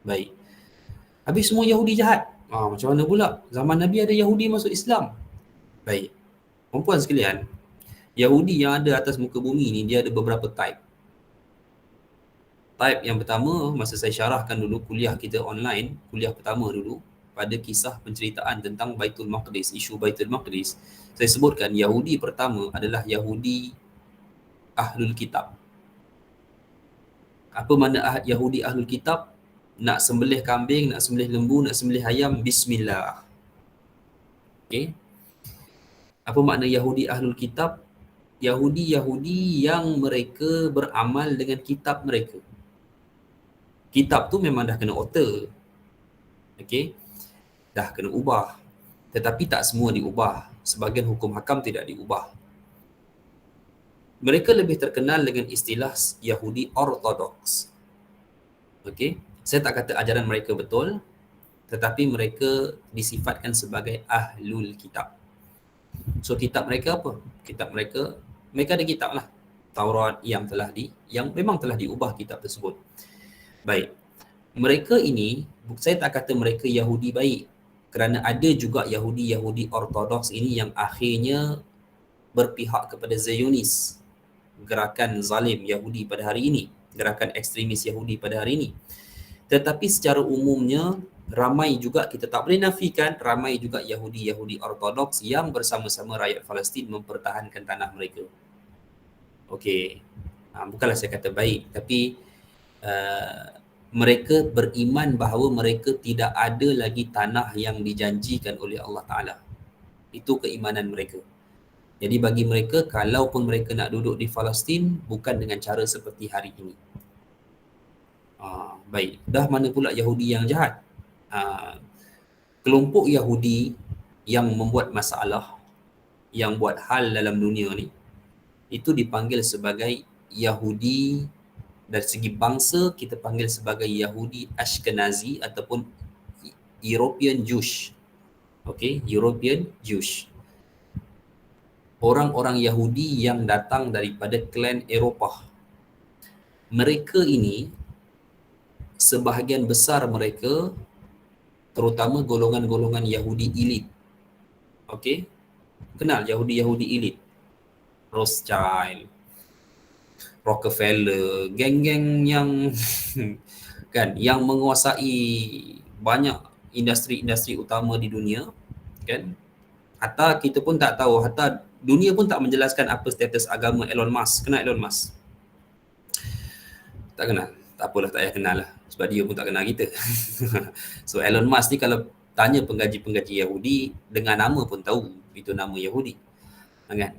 Baik. Habis semua Yahudi jahat. Macam mana pula? Zaman Nabi ada Yahudi masuk Islam. Baik. Perempuan sekalian, Yahudi yang ada atas muka bumi ni, dia ada beberapa type. Type yang pertama, masa saya syarahkan dulu kuliah kita online, kuliah pertama dulu, pada kisah penceritaan tentang Baitul Maqdis, isu Baitul Maqdis, saya sebutkan Yahudi pertama adalah Yahudi Ahlul Kitab. Apa makna Yahudi Ahlul Kitab? Nak sembelih kambing, nak sembelih lembu, nak sembelih ayam, bismillah. Okay. Apa makna Yahudi Ahlul Kitab? Yahudi yang mereka beramal dengan kitab mereka. Kitab tu memang dah kena alter. Okay. Dah kena ubah. Tetapi tak semua diubah. Sebahagian hukum hakam tidak diubah. Mereka lebih terkenal dengan istilah Yahudi Ortodoks. Okey, saya tak kata ajaran mereka betul, tetapi mereka disifatkan sebagai Ahlul Kitab. So kitab mereka apa? Kitab mereka ada kitab lah, Taurat yang memang telah diubah kitab tersebut. Baik, mereka ini, saya tak kata mereka Yahudi baik, kerana ada juga Yahudi Ortodoks ini yang akhirnya berpihak kepada Zionis, gerakan zalim Yahudi pada hari ini, gerakan ekstremis Yahudi pada hari ini. Tetapi secara umumnya ramai juga, kita tak boleh nafikan, ramai juga Yahudi Ortodoks yang bersama-sama rakyat Palestin mempertahankan tanah mereka. Okey, bukanlah saya kata baik, tapi mereka beriman bahawa mereka tidak ada lagi tanah yang dijanjikan oleh Allah Ta'ala. Itu keimanan mereka. Jadi bagi mereka, kalaupun mereka nak duduk di Palestin, bukan dengan cara seperti hari ini. Baik, dah mana pula Yahudi yang jahat? Kelompok Yahudi yang membuat masalah, yang buat hal dalam dunia ni, itu dipanggil sebagai Yahudi. Dari segi bangsa, kita panggil sebagai Yahudi Ashkenazi ataupun European Jewish. Okey, European Jewish. Orang-orang Yahudi yang datang daripada klan Eropah. Mereka ini, sebahagian besar mereka, terutama golongan-golongan Yahudi elit. Okey, kenal Yahudi elit? Rothschild, Rockefeller, geng-geng yang kan, yang menguasai banyak industri-industri utama di dunia, kan? Hatta kita pun tak tahu, hatta dunia pun tak menjelaskan apa status agama Elon Musk. Kenal Elon Musk? Tak kenal? Tak apalah, tak payah kenal lah, sebab dia pun tak kenal kita. So Elon Musk ni kalau tanya penggaji-penggaji Yahudi, dengan nama pun tahu itu nama Yahudi, kan?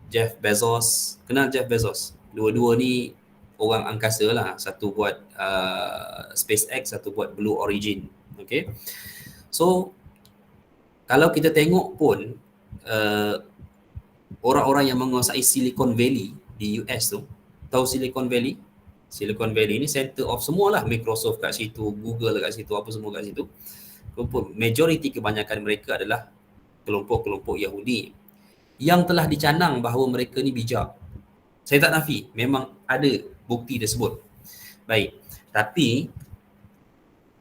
Jeff Bezos, kenal Jeff Bezos? Dua-dua ni orang angkasa lah, satu buat SpaceX, satu buat Blue Origin. Okay, so kalau kita tengok pun orang-orang yang menguasai Silicon Valley di US tu, tahu Silicon Valley? Silicon Valley ni center of semualah, Microsoft kat situ, Google kat situ, apa semua kat situ. Majoriti kebanyakan mereka adalah kelompok-kelompok Yahudi yang telah dicanang bahawa mereka ni bijak. Saya tak nafi, memang ada bukti tersebut. Baik, tapi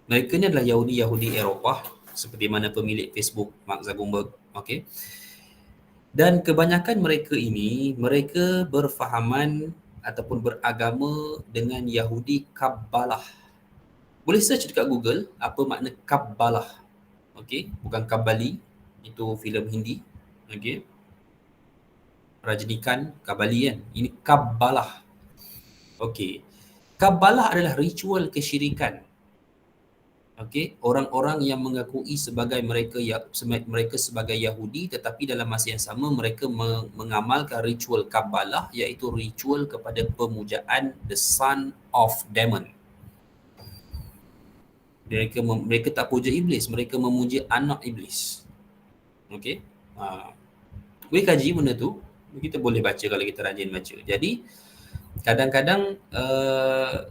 mereka ni adalah Yahudi Eropah, seperti mana pemilik Facebook, Mark Zuckerberg. Okay. Dan kebanyakan mereka ini, mereka berfahaman ataupun beragama dengan Yahudi Kabbalah. Boleh search dekat Google apa makna Kabbalah. Okay, bukan Kabbali, itu filem Hindi. Okay, Rajinikan, Kabali kan. Ini Kabbalah. Okey. Kabbalah adalah ritual kesyirikan. Okey, orang-orang yang mengakui sebagai mereka sebagai Yahudi, tetapi dalam masa yang sama mereka mengamalkan ritual Kabbalah, iaitu ritual kepada pemujaan the son of demon. Mereka tak puja iblis, mereka memuja anak iblis. Okey. Boleh kaji benda tu. Kita boleh baca kalau kita rajin baca. Jadi kadang-kadang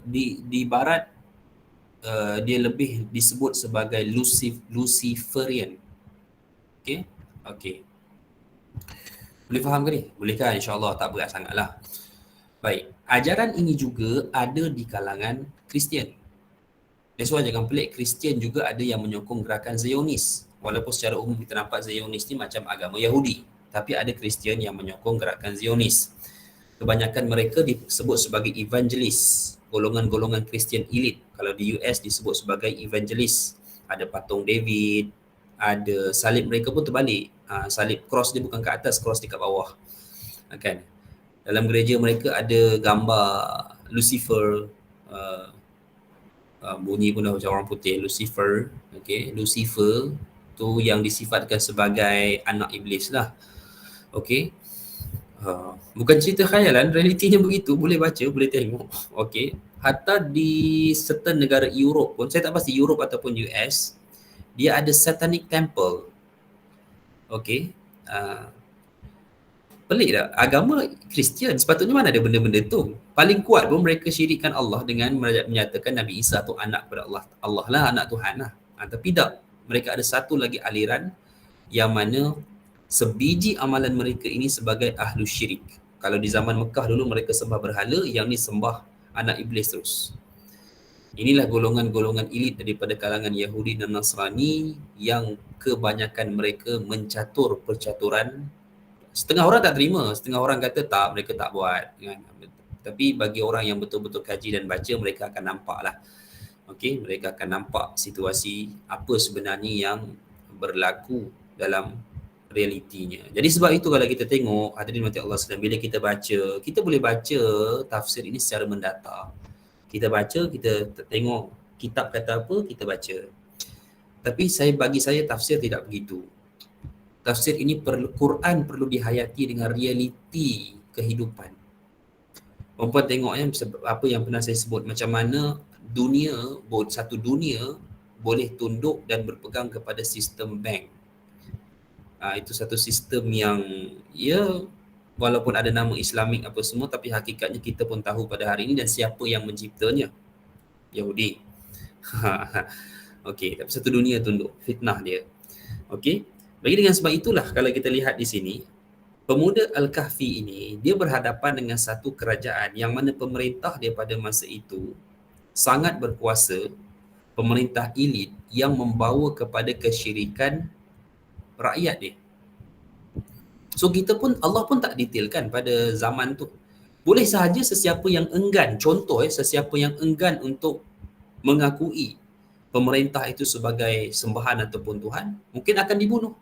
di barat dia lebih disebut sebagai Luciferian. Okey. Okey. Boleh faham ke ni? Boleh kan? InsyaAllah tak berat sangatlah. Baik. Ajaran ini juga ada di kalangan Kristian. That's why jangan pelik, Kristian juga ada yang menyokong gerakan Zionis. Walaupun secara umum kita nampak Zionis ni macam agama Yahudi, tapi ada Kristian yang menyokong gerakan Zionis. Kebanyakan mereka disebut sebagai evangelis, golongan-golongan Kristian elit. Kalau di US disebut sebagai evangelis. Ada patung David, ada salib mereka pun terbalik. Salib cross dia bukan kat atas, cross di kat bawah. Kan? Dalam gereja mereka ada gambar Lucifer, bunyi pun dah macam orang putih, Lucifer. Okay? Lucifer tu yang disifatkan sebagai anak iblis lah. Okey. Bukan cerita khayalan, realitinya begitu, boleh baca, boleh tengok. Okey. Hatta di certain negara Europe pun, saya tak pasti Europe ataupun US, dia ada satanic temple. Okey. Pelik tak? Agama Kristian sepatutnya mana ada benda-benda tu. Paling kuat pun mereka syirikkan Allah dengan menyatakan Nabi Isa tu anak kepada Allah. Allah lah anak Tuhan lah. Tapi tak. Mereka ada satu lagi aliran yang mana sebiji amalan mereka ini sebagai ahlu syirik. Kalau di zaman Mekah dulu mereka sembah berhala, yang ni sembah anak iblis terus. Inilah golongan-golongan elit daripada kalangan Yahudi dan Nasrani yang kebanyakan mereka mencatur percaturan. Setengah orang tak terima, setengah orang kata tak, mereka tak buat. Tapi bagi orang yang betul-betul kaji dan baca, mereka akan nampak lah. Okay, mereka akan nampak situasi apa sebenarnya yang berlaku dalam realitinya. Jadi sebab itu kalau kita tengok, hadirin mati Allah sekalian, bila kita baca, kita boleh baca tafsir ini secara mendata. Kita baca, kita tengok kitab kata apa, kita baca. Tapi bagi saya tafsir tidak begitu. Tafsir ini Quran perlu dihayati dengan realiti kehidupan. Perempuan tengok apa yang pernah saya sebut, macam mana satu dunia boleh tunduk dan berpegang kepada sistem bank. Itu satu sistem yang walaupun ada nama Islamik apa semua, tapi hakikatnya kita pun tahu pada hari ini dan siapa yang menciptanya. Yahudi. Okey, tapi satu dunia tunduk, fitnah dia. Okey. Bagi dengan sebab itulah kalau kita lihat di sini, pemuda Al-Kahfi ini dia berhadapan dengan satu kerajaan yang mana pemerintah dia pada masa itu sangat berkuasa, pemerintah elit yang membawa kepada kesyirikan rakyat dia. So kita pun, Allah pun tak detailkan pada zaman tu. Boleh sahaja sesiapa yang enggan, contoh sesiapa yang enggan untuk mengakui pemerintah itu sebagai sembahan ataupun Tuhan, mungkin akan dibunuh.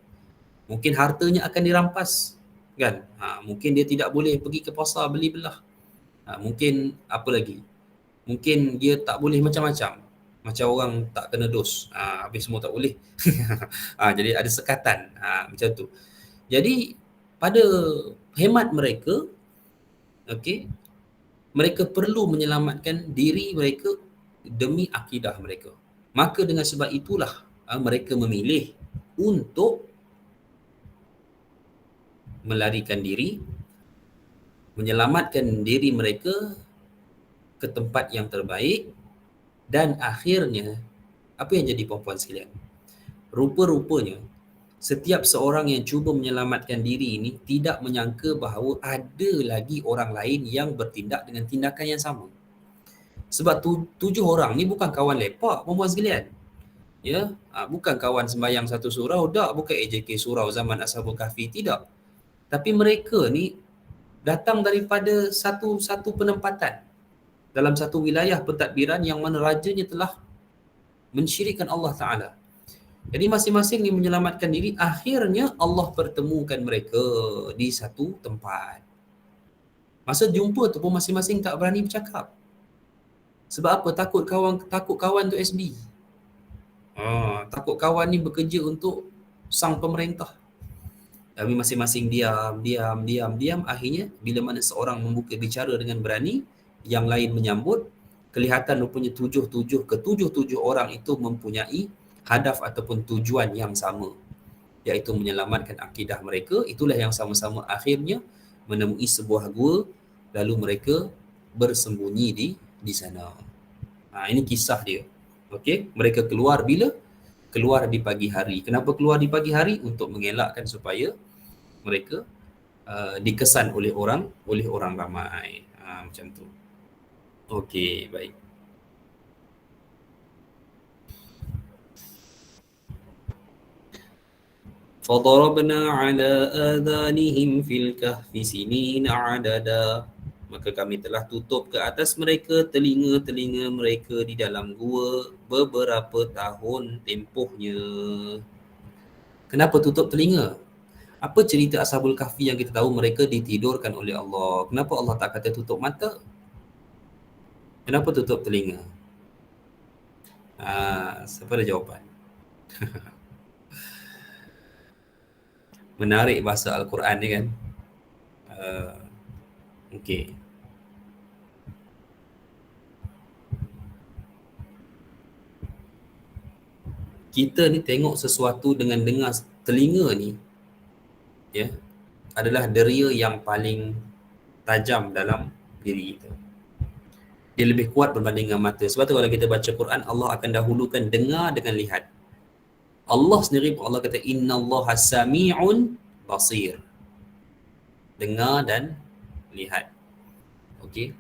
Mungkin hartanya akan dirampas. Kan? Mungkin dia tidak boleh pergi ke pasar beli belah. Mungkin apa lagi? Mungkin dia tak boleh macam-macam. Macam orang tak kena dos. Habis semua tak boleh. Jadi ada sekatan. Macam tu. Jadi pada hemat mereka, okay, mereka perlu menyelamatkan diri mereka demi akidah mereka. Maka dengan sebab itulah mereka memilih untuk melarikan diri, menyelamatkan diri mereka ke tempat yang terbaik, dan akhirnya apa yang jadi puan-puan sekalian? Rupa-rupanya setiap seorang yang cuba menyelamatkan diri ini tidak menyangka bahawa ada lagi orang lain yang bertindak dengan tindakan yang sama. Sebab 7 orang ni bukan kawan lepak, puan-puan sekalian. Ya, bukan kawan sembahyang satu surau, tak, bukan AJK surau zaman Ashabul Kahfi, tidak. Tapi mereka ni datang daripada satu penempatan dalam satu wilayah pentadbiran yang mana rajanya telah mensyirikkan Allah Ta'ala. Jadi masing-masing ni menyelamatkan diri, akhirnya Allah pertemukan mereka di satu tempat. Masa jumpa tu pun masing-masing tak berani bercakap. Sebab apa? Takut kawan tu SB. Takut kawan ni bekerja untuk sang pemerintah. Tapi masing-masing diam. Akhirnya bila mana seorang membuka bicara dengan berani, yang lain menyambut, kelihatan rupanya ketujuh orang itu mempunyai hadaf ataupun tujuan yang sama, iaitu menyelamatkan akidah mereka. Itulah yang sama-sama akhirnya menemui sebuah gua, lalu mereka bersembunyi di sana. Ini kisah dia. Okey, mereka keluar bila? Keluar di pagi hari. Kenapa keluar di pagi hari? Untuk mengelakkan supaya mereka dikesan oleh orang ramai. Macam tu. Okey, baik. فَضَرَبْنَا عَلَىٰ آذَانِهِمْ فِي الْكَهْفِ سِنِينَ عَدَدًا. Maka kami telah tutup ke atas mereka telinga-telinga mereka di dalam gua beberapa tahun tempohnya. Kenapa tutup telinga? Apa cerita Ashabul Kahfi yang kita tahu mereka ditidurkan oleh Allah? Kenapa Allah tak kata tutup mata? Kenapa tutup telinga? Siapa ada jawapan? Menarik bahasa Al-Quran ni kan. Okey. Kita ni tengok sesuatu dengan dengar telinga ni, ya, adalah deria yang paling tajam dalam diri kita. Dia lebih kuat berbanding dengan mata. Sebab tu kalau kita baca Quran, Allah akan dahulukan dengar dengan lihat. Allah sendiri pun Allah kata innallaha sami'un basir. Dengar dan lihat. Okey.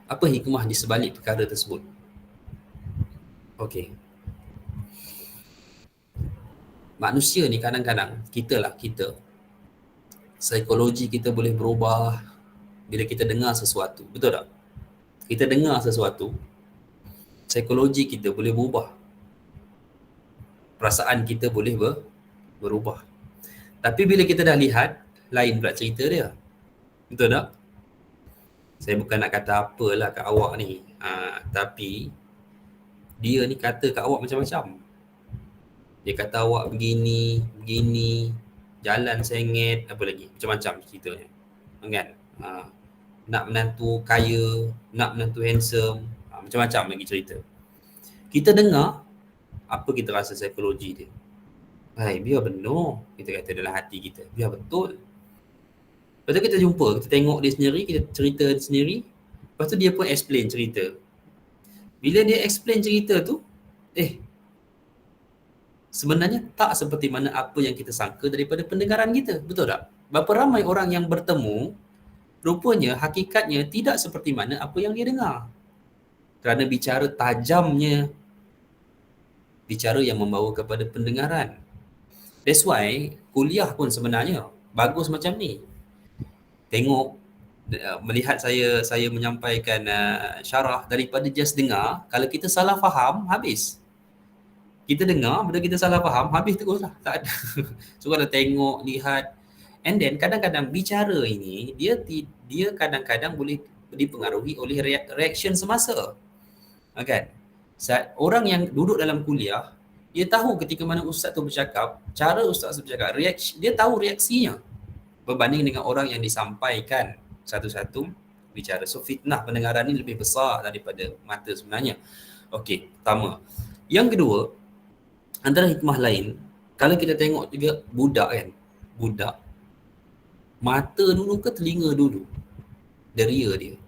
Apa hikmah di sebalik perkara tersebut? Okey. Manusia ni kadang-kadang kita psikologi kita boleh berubah bila kita dengar sesuatu. Betul tak? Kita dengar sesuatu, psikologi kita boleh berubah. Perasaan kita boleh berubah. Tapi bila kita dah lihat, lain pula cerita dia. Betul tak? Saya bukan nak kata apalah kat awak ni. Tapi dia ni kata kat awak macam-macam. Dia kata awak begini, jalan sengit, apa lagi? Macam-macam ceritanya. Kan? Nak menantu kaya, nak menantu handsome, macam-macam lagi cerita. Kita dengar, apa kita rasa psikologi dia? Hai, biar benar, kita kata dalam hati kita. Biar betul. Lepas tu kita jumpa, kita tengok dia sendiri, kita cerita dia sendiri. Lepas tu dia pun explain cerita. Bila dia explain cerita tu, sebenarnya tak seperti mana apa yang kita sangka daripada pendengaran kita. Betul tak? Berapa ramai orang yang bertemu, rupanya hakikatnya tidak seperti mana apa yang dia dengar. Kerana bicara tajamnya, bicara yang membawa kepada pendengaran. That's why kuliah pun sebenarnya bagus macam ni. Tengok, melihat saya menyampaikan syarah daripada just dengar, kalau kita salah faham, habis. Kita dengar, bila kita salah faham, habis teruslah. Tak ada. So kalau tengok, lihat, and then kadang-kadang bicara ini, dia kadang-kadang boleh dipengaruhi oleh reaction semasa. Kan? Orang yang duduk dalam kuliah, dia tahu ketika mana ustaz tu bercakap, cara ustaz tu bercakap, dia tahu reaksinya. Berbanding dengan orang yang disampaikan satu-satu bicara. So fitnah pendengaran ni lebih besar daripada mata sebenarnya. Okey, pertama. Yang kedua, antara hikmah lain, kalau kita tengok juga budak kan, budak, mata dulu ke telinga dulu? Deria dia.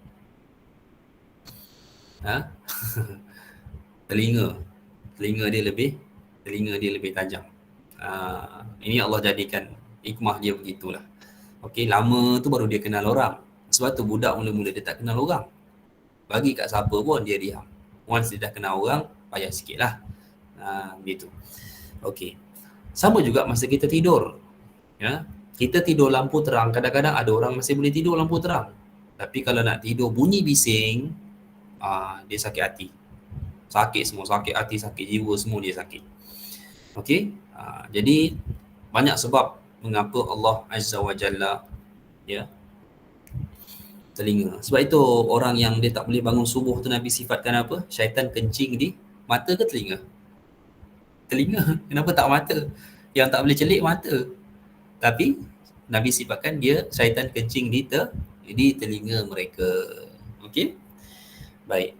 Telinga dia lebih tajam. Ini Allah jadikan hikmah dia begitulah. Okey, lama tu baru dia kenal orang. Sebab tu budak mula-mula dia tak kenal orang. Bagi kat siapa pun dia diam. Once dia dah kenal orang, payah sikit lah. Begitu. Okey. Sama juga masa kita tidur. Ya, kita tidur lampu terang. Kadang-kadang ada orang masih boleh tidur lampu terang. Tapi kalau nak tidur bunyi bising, dia sakit hati. Sakit semua, sakit hati, sakit jiwa, semua dia sakit. Okey. Jadi banyak sebab mengapa Allah Azza wa Jalla telinga. Sebab itu orang yang dia tak boleh bangun subuh tu Nabi sifatkan apa? Syaitan kencing di mata ke telinga? Telinga. Kenapa tak mata? Yang tak boleh celik mata. Tapi Nabi sifatkan dia syaitan kencing di telinga mereka. Okey? Baik.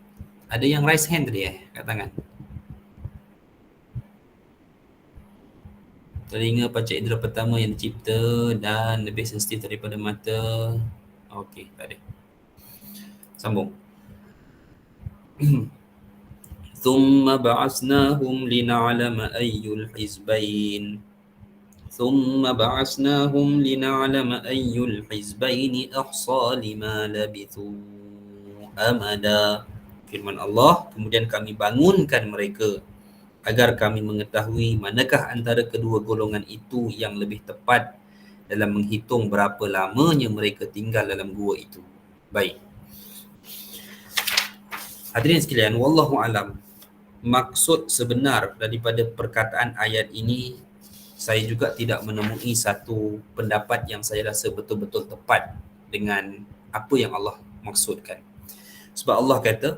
Ada yang raise hand tadi kat tangan. Telinga panca indera pertama yang dicipta dan lebih sensitif daripada mata. Okey, tak ada. Sambung. ثم بعثناهم لنعلم أي الحزبين أحصى لما لبثوا أمدا. Firman Allah, kemudian kami bangunkan mereka agar kami mengetahui manakah antara kedua golongan itu yang lebih tepat dalam menghitung berapa lamanya mereka tinggal dalam gua itu. Baik. Hadirin sekalian, wallahu alam. Maksud sebenar daripada perkataan ayat ini, saya juga tidak menemui satu pendapat yang saya rasa betul-betul tepat dengan apa yang Allah maksudkan. Sebab Allah kata,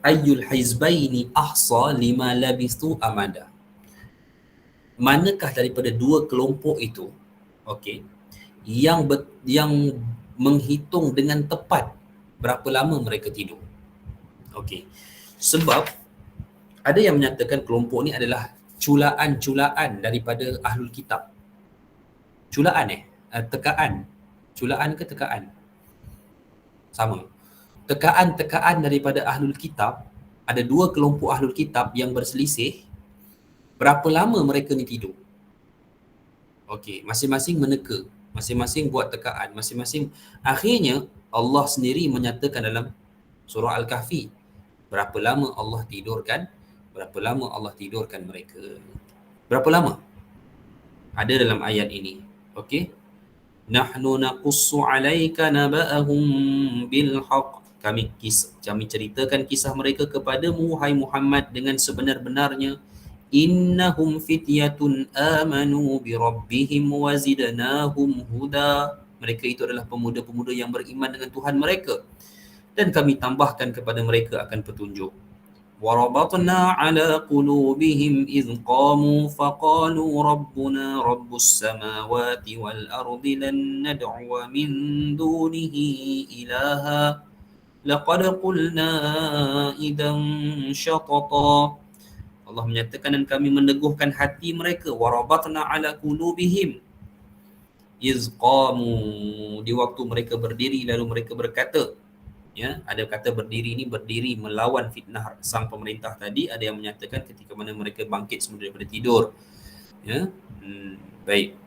ayyul hizbaini ahsa lima labistu amada. Manakah daripada dua kelompok itu, okey, yang menghitung dengan tepat berapa lama mereka tidur. Okey. Sebab Ada yang menyatakan kelompok ni adalah culaan-culaan daripada ahlul kitab. Culaan tekaan. Culaan ke tekaan? Sama. Tekaan-tekaan daripada ahlul kitab. Ada dua kelompok ahlul kitab yang berselisih. Berapa lama mereka ni tidur? Okey, masing-masing meneka. Masing-masing buat tekaan. Masing-masing. Akhirnya Allah sendiri menyatakan dalam surah Al-Kahfi. Berapa lama Allah tidurkan? Berapa lama Allah tidurkan mereka? Berapa lama? Ada dalam ayat ini. Okey. Nahnu naqussu 'alaika naba'ahum bil haqq. Kami ceritakan kisah mereka kepadamu wahai Muhammad dengan sebenar-benarnya. Innahum fityatun amanu bi rabbihim wa zidnahum huda. Mereka itu adalah pemuda-pemuda yang beriman dengan Tuhan mereka dan kami tambahkan kepada mereka akan petunjuk. وَرَبَطْنَا عَلَى قُلُوبِهِمْ إِذْ قَامُوا فَقَالُوا رَبُّنَا رَبُّ السَّمَاوَاتِ وَالْأَرْضِ لَن نَّدْعُوَ مِن دُونِهِ إِلَٰهًا لَقَدْ قُلْنَا إِذًا شَطَطًا. Allah menyatakan dan kami meneguhkan hati mereka. وَرَبَطْنَا عَلَى قُلُوبِهِمْ إِذْ قَامُوا. Di waktu mereka berdiri lalu mereka berkata. Ya, ada kata berdiri ni berdiri melawan fitnah sang pemerintah tadi. Ada yang menyatakan ketika mana mereka bangkit semula daripada tidur. Ya, baik.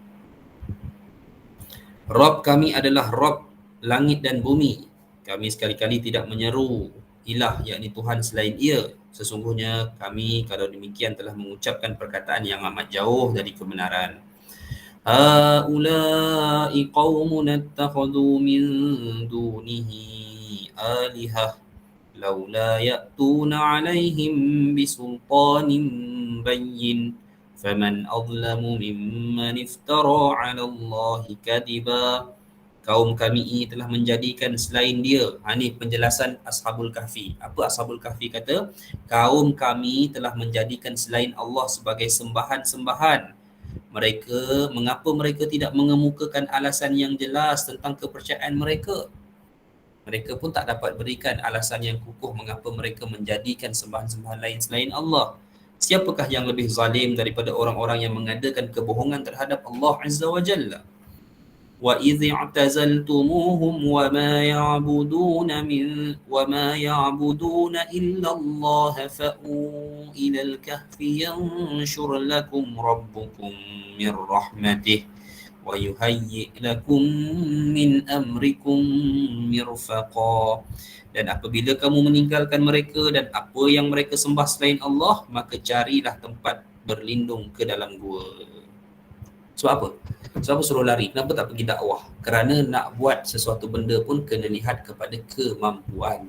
Rabb kami adalah Rabb langit dan bumi. Kami sekali-kali tidak menyeru ilah, yakni Tuhan selain ia. Sesungguhnya kami kalau demikian telah mengucapkan perkataan yang amat jauh dari kebenaran. Haula'i qaumun attakhadhu min dunihi alihah laula ya'tuna 'alaihim bisultanin bayyin faman adlamu mimman iftara 'ala Allahi kadiba. Kaum kami ini telah menjadikan selain dia. Ini penjelasan Ashabul Kahfi. Apa Ashabul Kahfi kata? Kaum kami telah menjadikan selain Allah sebagai sembahan-sembahan. Mengapa mereka tidak mengemukakan alasan yang jelas tentang kepercayaan mereka? Mereka pun tak dapat berikan alasan yang kukuh mengapa mereka menjadikan sembahan-sembahan lain selain Allah. Siapakah yang lebih zalim daripada orang-orang yang mengadakan kebohongan terhadap Allah Azza wa Jalla? Wa idh i'tazaltumuhum wa ma ya'buduna illa Allah fa'u ila al-kahfi yanshur lakum rabbukum min rahmatih wa yuhayyi' lakum min amrikum mirfaqa. Dan apabila kamu meninggalkan mereka dan apa yang mereka sembah selain Allah, maka carilah tempat berlindung ke dalam gua. Sebab apa? Sebab apa suruh lari? Kenapa tak pergi dakwah? Kerana nak buat sesuatu benda pun kena lihat kepada kemampuan.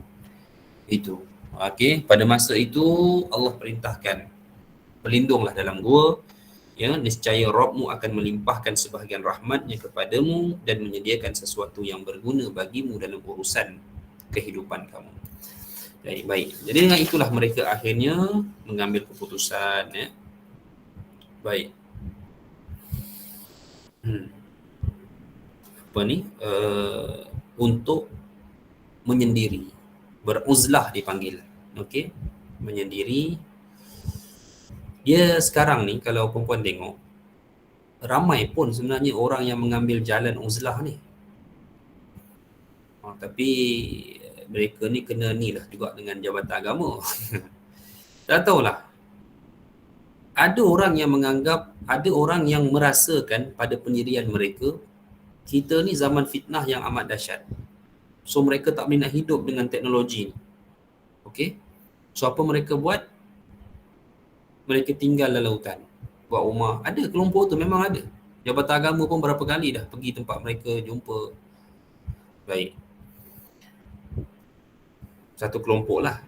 Itu. Okey, pada masa itu Allah perintahkan berlindunglah dalam gua. Ya, niscaya Rabbmu akan melimpahkan sebahagian rahmatnya kepadamu dan menyediakan sesuatu yang berguna bagimu dalam urusan kehidupan kamu. Jadi baik. Jadi dengan itulah mereka akhirnya mengambil keputusan. Ya. Baik. Apa ni? Untuk menyendiri. Beruzlah dipanggil. Okey. Menyendiri. Dia sekarang ni kalau perempuan tengok, ramai pun sebenarnya orang yang mengambil jalan uzlah ni. Tapi mereka ni kena ni lah juga dengan jabatan agama. Tak tahulah. Ada orang yang menganggap, ada orang yang merasakan pada pendirian mereka, kita ni zaman fitnah yang amat dahsyat. So mereka tak boleh nak hidup dengan teknologi ni. Okey? So apa mereka buat? Mereka tinggal dalam hutan, buat rumah. Ada kelompok tu, memang ada. Jabatan agama pun berapa kali dah pergi tempat mereka, jumpa. Baik. Satu kelompok lah.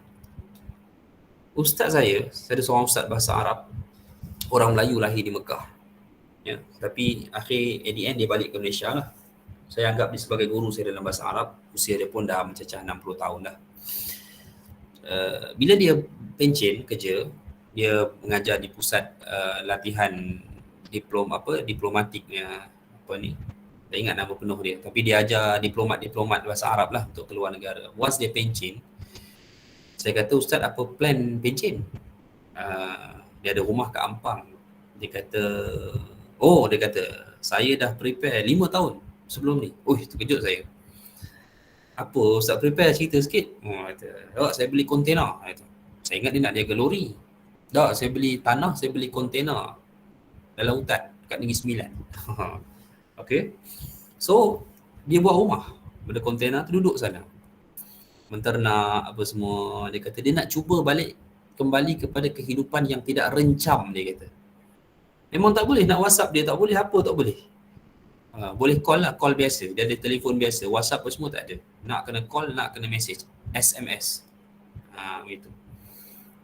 Ustaz saya ada seorang ustaz bahasa Arab. Orang Melayu lahir di Mekah. Ya, tapi akhir at the end dia balik ke Malaysia lah. Saya anggap dia sebagai guru saya dalam bahasa Arab. Usia dia pun dah mencecah 60 tahun dah. Bila dia pencen kerja, dia mengajar di pusat latihan diplomatiknya apa ni, tak ingat nama penuh dia, tapi dia ajar diplomat bahasa Arab lah untuk keluar negara. Once dia pencen, saya kata, Ustaz apa plan pencen? Dia ada rumah kat Ampang. Dia kata saya dah prepare 5 tahun sebelum ni. Terkejut saya. Apa Ustaz prepare, cerita sikit. Kata, saya beli kontena. Saya ingat dia nak jaga lori. Saya beli tanah, saya beli kontena dalam hutan kat Negeri Sembilan. Okay. So dia buat rumah, benda kontena tu, duduk sana menternak apa semua. Dia kata dia nak cuba kembali kepada kehidupan yang tidak rencam. Dia kata memang tak boleh nak WhatsApp dia, tak boleh apa, tak boleh. Boleh call lah, call biasa. Dia ada telefon biasa, WhatsApp apa semua tak ada. Nak kena call, nak kena message, SMS. Begitu.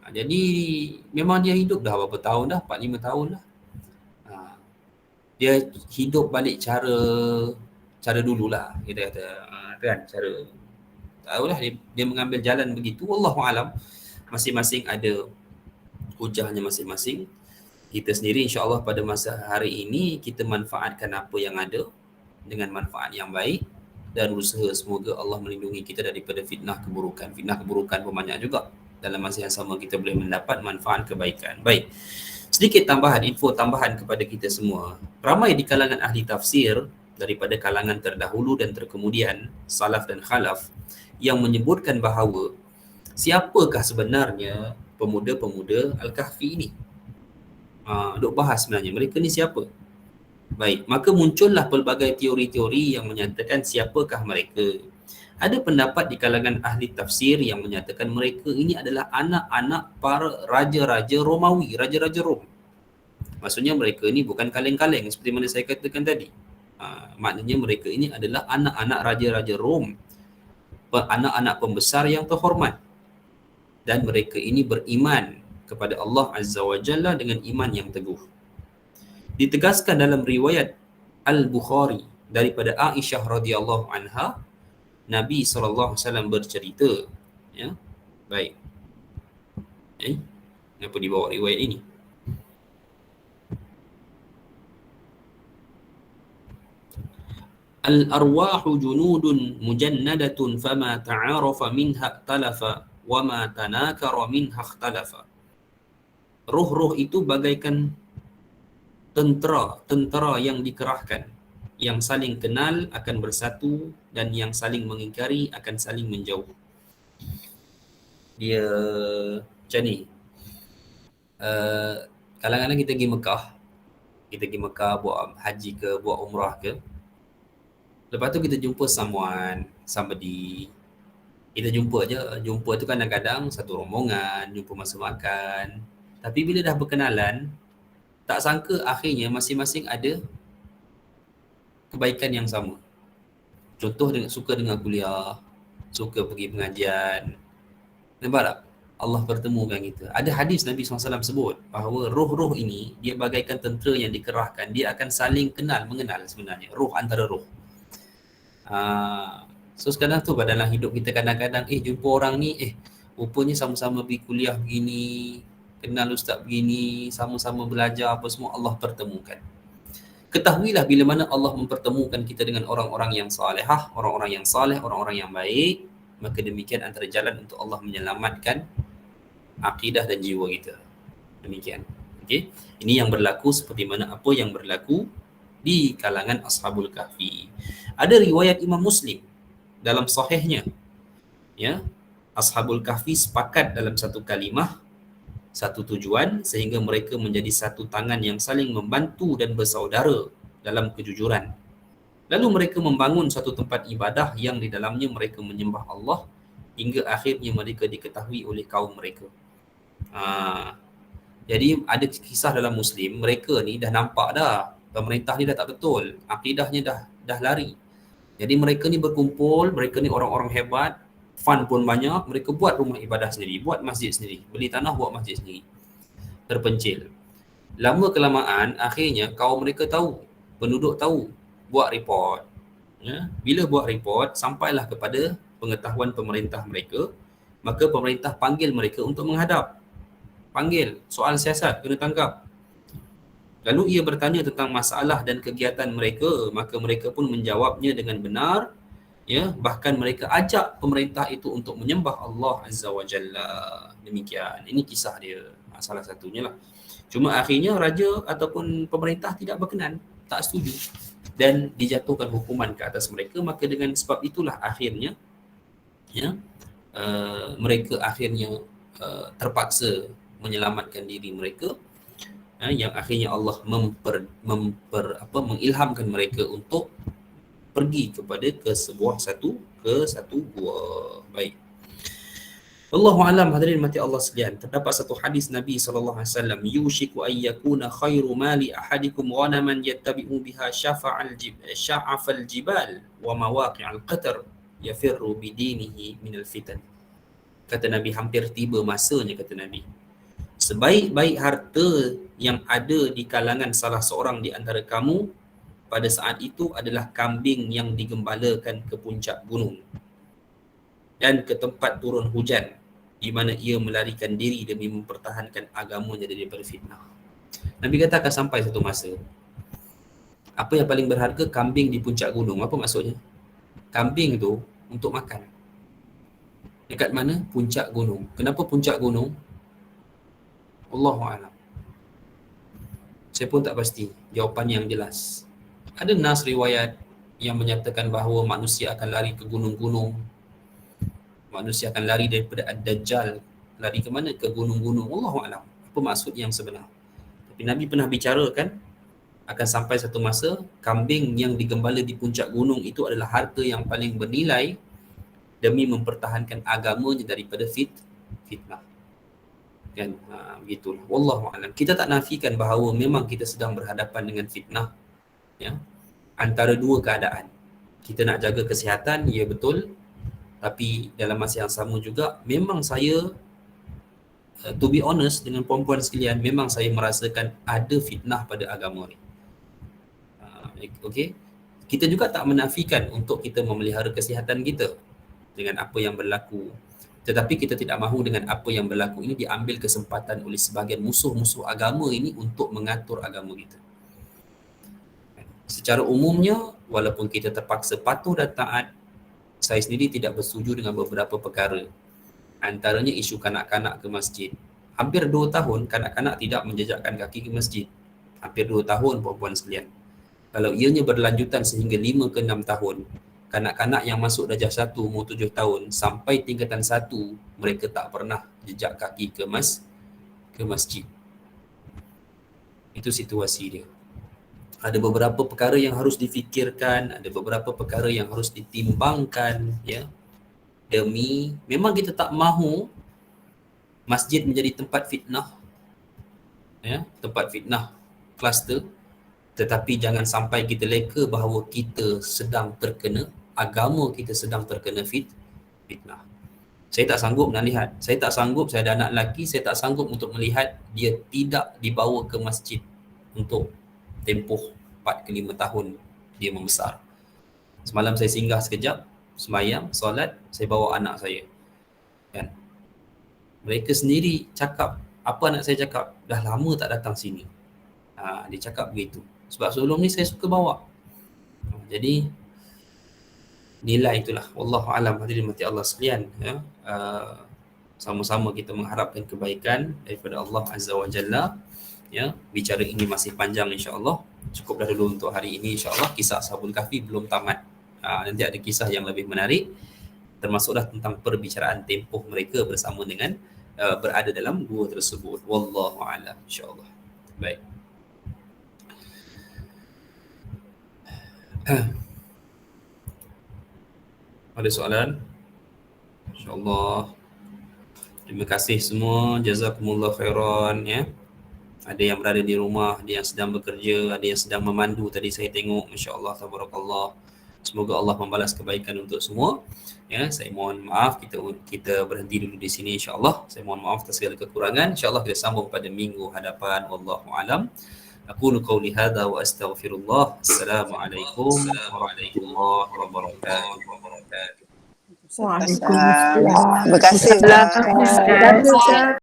Jadi memang dia hidup dah berapa tahun dah, 4-5 tahun dah. Dia hidup balik cara dululah, kita kata, kan, cara tahulah dia mengambil jalan begitu. Wallahualam, masing-masing ada hujahnya masing-masing. Kita sendiri insya-Allah pada masa hari ini kita manfaatkan apa yang ada dengan manfaat yang baik dan usaha semoga Allah melindungi kita daripada fitnah keburukan. Fitnah keburukan pun banyak juga. Dalam masa yang sama kita boleh mendapat manfaat kebaikan. Baik. Sedikit info tambahan kepada kita semua. Ramai di kalangan ahli tafsir daripada kalangan terdahulu dan terkemudian, salaf dan khalaf, yang menyebutkan bahawa siapakah sebenarnya pemuda-pemuda Al-Kahfi ini. Duk bahas sebenarnya mereka ni siapa. Baik, maka muncullah pelbagai teori-teori yang menyatakan siapakah mereka. Ada pendapat di kalangan ahli tafsir yang menyatakan mereka ini adalah anak-anak para raja-raja Romawi, raja-raja Rom. Maksudnya mereka ini bukan kaleng-kaleng seperti mana saya katakan tadi. Maknanya mereka ini adalah anak-anak raja-raja Rom, anak-anak pembesar yang terhormat. Dan mereka ini beriman kepada Allah Azza wa Jalla dengan iman yang teguh. Ditegaskan dalam riwayat Al-Bukhari daripada Aisyah radhiyallahu anha, Nabi SAW bercerita, ya. Baik. Kenapa dibawa riwayat ini? Al-arwahu junudun mujannadatun fama ta'arafa minha ikhtalafa wa ma tanakara minha ikhtalafa. Roh-roh itu bagaikan tentera yang dikerahkan, yang saling kenal akan bersatu dan yang saling mengingkari akan saling menjauh. Dia macam ni. Kadang-kadang kita pergi Mekah buat haji ke, buat umrah ke. Lepas tu kita jumpa somebody. Kita jumpa tu kadang-kadang satu rombongan, jumpa masa makan. Tapi bila dah berkenalan, tak sangka akhirnya masing-masing ada kebaikan yang sama. Contoh, suka dengan kuliah, suka pergi pengajian. Nampak tak? Allah pertemukan kita. Ada hadis Nabi SAW sebut bahawa roh-roh ini dia bagaikan tentera yang dikerahkan. Dia akan saling mengenal sebenarnya. Roh antara roh. So sekarang tu dalam hidup kita kadang-kadang jumpa orang ni, rupanya sama-sama pergi kuliah begini, kenal ustaz begini, sama-sama belajar apa semua, Allah pertemukan. Ketahuilah bila mana Allah mempertemukan kita dengan orang-orang yang salihah, orang-orang yang saleh, orang-orang yang baik, maka demikian antara jalan untuk Allah menyelamatkan akidah dan jiwa kita. Demikian. Okey. Ini yang berlaku seperti mana apa yang berlaku di kalangan Ashabul Kahfi. Ada riwayat Imam Muslim dalam sahihnya, ya, Ashabul Kahfi sepakat dalam satu kalimah, satu tujuan, sehingga mereka menjadi satu tangan yang saling membantu dan bersaudara dalam kejujuran. Lalu mereka membangun satu tempat ibadah yang di dalamnya mereka menyembah Allah hingga akhirnya mereka diketahui oleh kaum mereka. Jadi ada kisah dalam Muslim, mereka ni dah nampak dah pemerintah ni dah tak betul, akidahnya dah lari. Jadi mereka ni berkumpul, mereka ni orang-orang hebat, fund pun banyak, mereka buat rumah ibadah sendiri, buat masjid sendiri, beli tanah buat masjid sendiri, terpencil. Lama kelamaan akhirnya kaum mereka tahu, penduduk tahu, buat report, ya. Bila buat report sampailah kepada pengetahuan pemerintah mereka, maka pemerintah panggil mereka untuk menghadap, panggil soal siasat, kena tangkap. Lalu ia bertanya tentang masalah dan kegiatan mereka, maka mereka pun menjawabnya dengan benar, ya, bahkan mereka ajak pemerintah itu untuk menyembah Allah Azza wa Jalla. Demikian, ini kisah dia. Salah satunya lah. Cuma akhirnya raja ataupun pemerintah tidak berkenan, tak setuju dan dijatuhkan hukuman ke atas mereka. Maka dengan sebab itulah akhirnya ya mereka akhirnya terpaksa menyelamatkan diri mereka, yang akhirnya Allah mengilhamkan mereka untuk pergi kepada ke satu gua. Baik. Allahu a'lam. Hadirin mati Allah sekalian, terdapat satu hadis Nabi SAW, yushiku ay yakuna khairu mali ahadikum ghanaman yattabi'u biha sya'afal jibal wa mawaqi'al qatr yafirru bidinihi minal fitan. Kata Nabi, hampir tiba masanya, kata Nabi, sebaik-baik harta yang ada di kalangan salah seorang di antara kamu pada saat itu adalah kambing yang digembalakan ke puncak gunung dan ke tempat turun hujan, di mana ia melarikan diri demi mempertahankan agamanya daripada fitnah. Nabi kata akan sampai satu masa, apa yang paling berharga? Kambing di puncak gunung. Apa maksudnya? Kambing tu untuk makan. Dekat mana? Puncak gunung. Kenapa puncak gunung? Allahu a'lam. Saya pun tak pasti jawapan yang jelas. Ada nas riwayat yang menyatakan bahawa manusia akan lari ke gunung-gunung. Manusia akan lari daripada Ad-Dajjal. Lari ke mana? Ke gunung-gunung. Allahu a'lam. Apa maksud yang sebenar? Tapi Nabi pernah bicarakan akan sampai satu masa kambing yang digembala di puncak gunung itu adalah harta yang paling bernilai demi mempertahankan agamanya daripada fitnah. Kan? Begitulah. Wallahu a'lam. Kita tak nafikan bahawa memang kita sedang berhadapan dengan fitnah, ya, antara dua keadaan. Kita nak jaga kesihatan, ya betul, tapi dalam masa yang sama juga memang saya to be honest dengan puan-puan sekalian, memang saya merasakan ada fitnah pada agama ni. Okey, kita juga tak menafikan untuk kita memelihara kesihatan kita dengan apa yang berlaku, tetapi kita tidak mahu dengan apa yang berlaku ini diambil kesempatan oleh sebahagian musuh-musuh agama ini untuk mengatur agama kita. Secara umumnya, walaupun kita terpaksa patuh dan taat, saya sendiri tidak bersetuju dengan beberapa perkara. Antaranya isu kanak-kanak ke masjid. Hampir 2 tahun kanak-kanak tidak menjejakkan kaki ke masjid. Hampir 2 tahun puan-puan sekalian. Kalau ianya berlanjutan sehingga 5 ke 6 tahun, kanak-kanak yang masuk darjah 1 umur 7 tahun sampai tingkatan 1, mereka tak pernah jejak kaki ke masjid. Itu situasi dia. Ada beberapa perkara yang harus difikirkan, ada beberapa perkara yang harus ditimbangkan, ya. Demi, memang kita tak mahu masjid menjadi tempat fitnah, ya, tempat fitnah, kluster. Tetapi jangan sampai kita leka bahawa kita sedang terkena, agama kita sedang terkena fitnah. Saya tak sanggup nak lihat, saya tak sanggup, saya ada anak lelaki, saya tak sanggup untuk melihat dia tidak dibawa ke masjid untuk tempoh 4 ke 5 tahun dia membesar. Semalam saya singgah sekejap, sembahyang, solat, saya bawa anak saya. Kan? Mereka sendiri cakap, apa anak saya cakap? Dah lama tak datang sini. Dia cakap begitu. Sebab sebelum ni saya suka bawa. Jadi nilai itulah. Wallahu a'lam. Hadirin mati Allah sekalian, ya. Sama-sama kita mengharapkan kebaikan daripada Allah Azza wa Jalla. Ya, bicara ini masih panjang insya-Allah. Cukuplah dulu untuk hari ini insya-Allah. Kisah Ashabul Kahfi belum tamat. Nanti ada kisah yang lebih menarik, termasuklah tentang perbicaraan tempoh mereka bersama dengan berada dalam gua tersebut. Wallahu a'lam insya-Allah. Baik. Ada soalan? InsyaAllah. Terima kasih semua. Jazakumullah khairan, ya. Ada yang berada di rumah, ada yang sedang bekerja, ada yang sedang memandu tadi saya tengok. Masya-Allah, tabarakallah. Semoga Allah membalas kebaikan untuk semua. Ya, saya mohon maaf, kita berhenti dulu di sini insya-Allah. Saya mohon maaf atas segala kekurangan. Insya-Allah kita sambung pada minggu hadapan. Wallahu a'lam. Aqulu qawli hadza wa astaghfirullah. Assalamualaikum warahmatullahi wabarakatuh. Waalaikumsalam. Terima kasih. Terima kasih, Ustaz.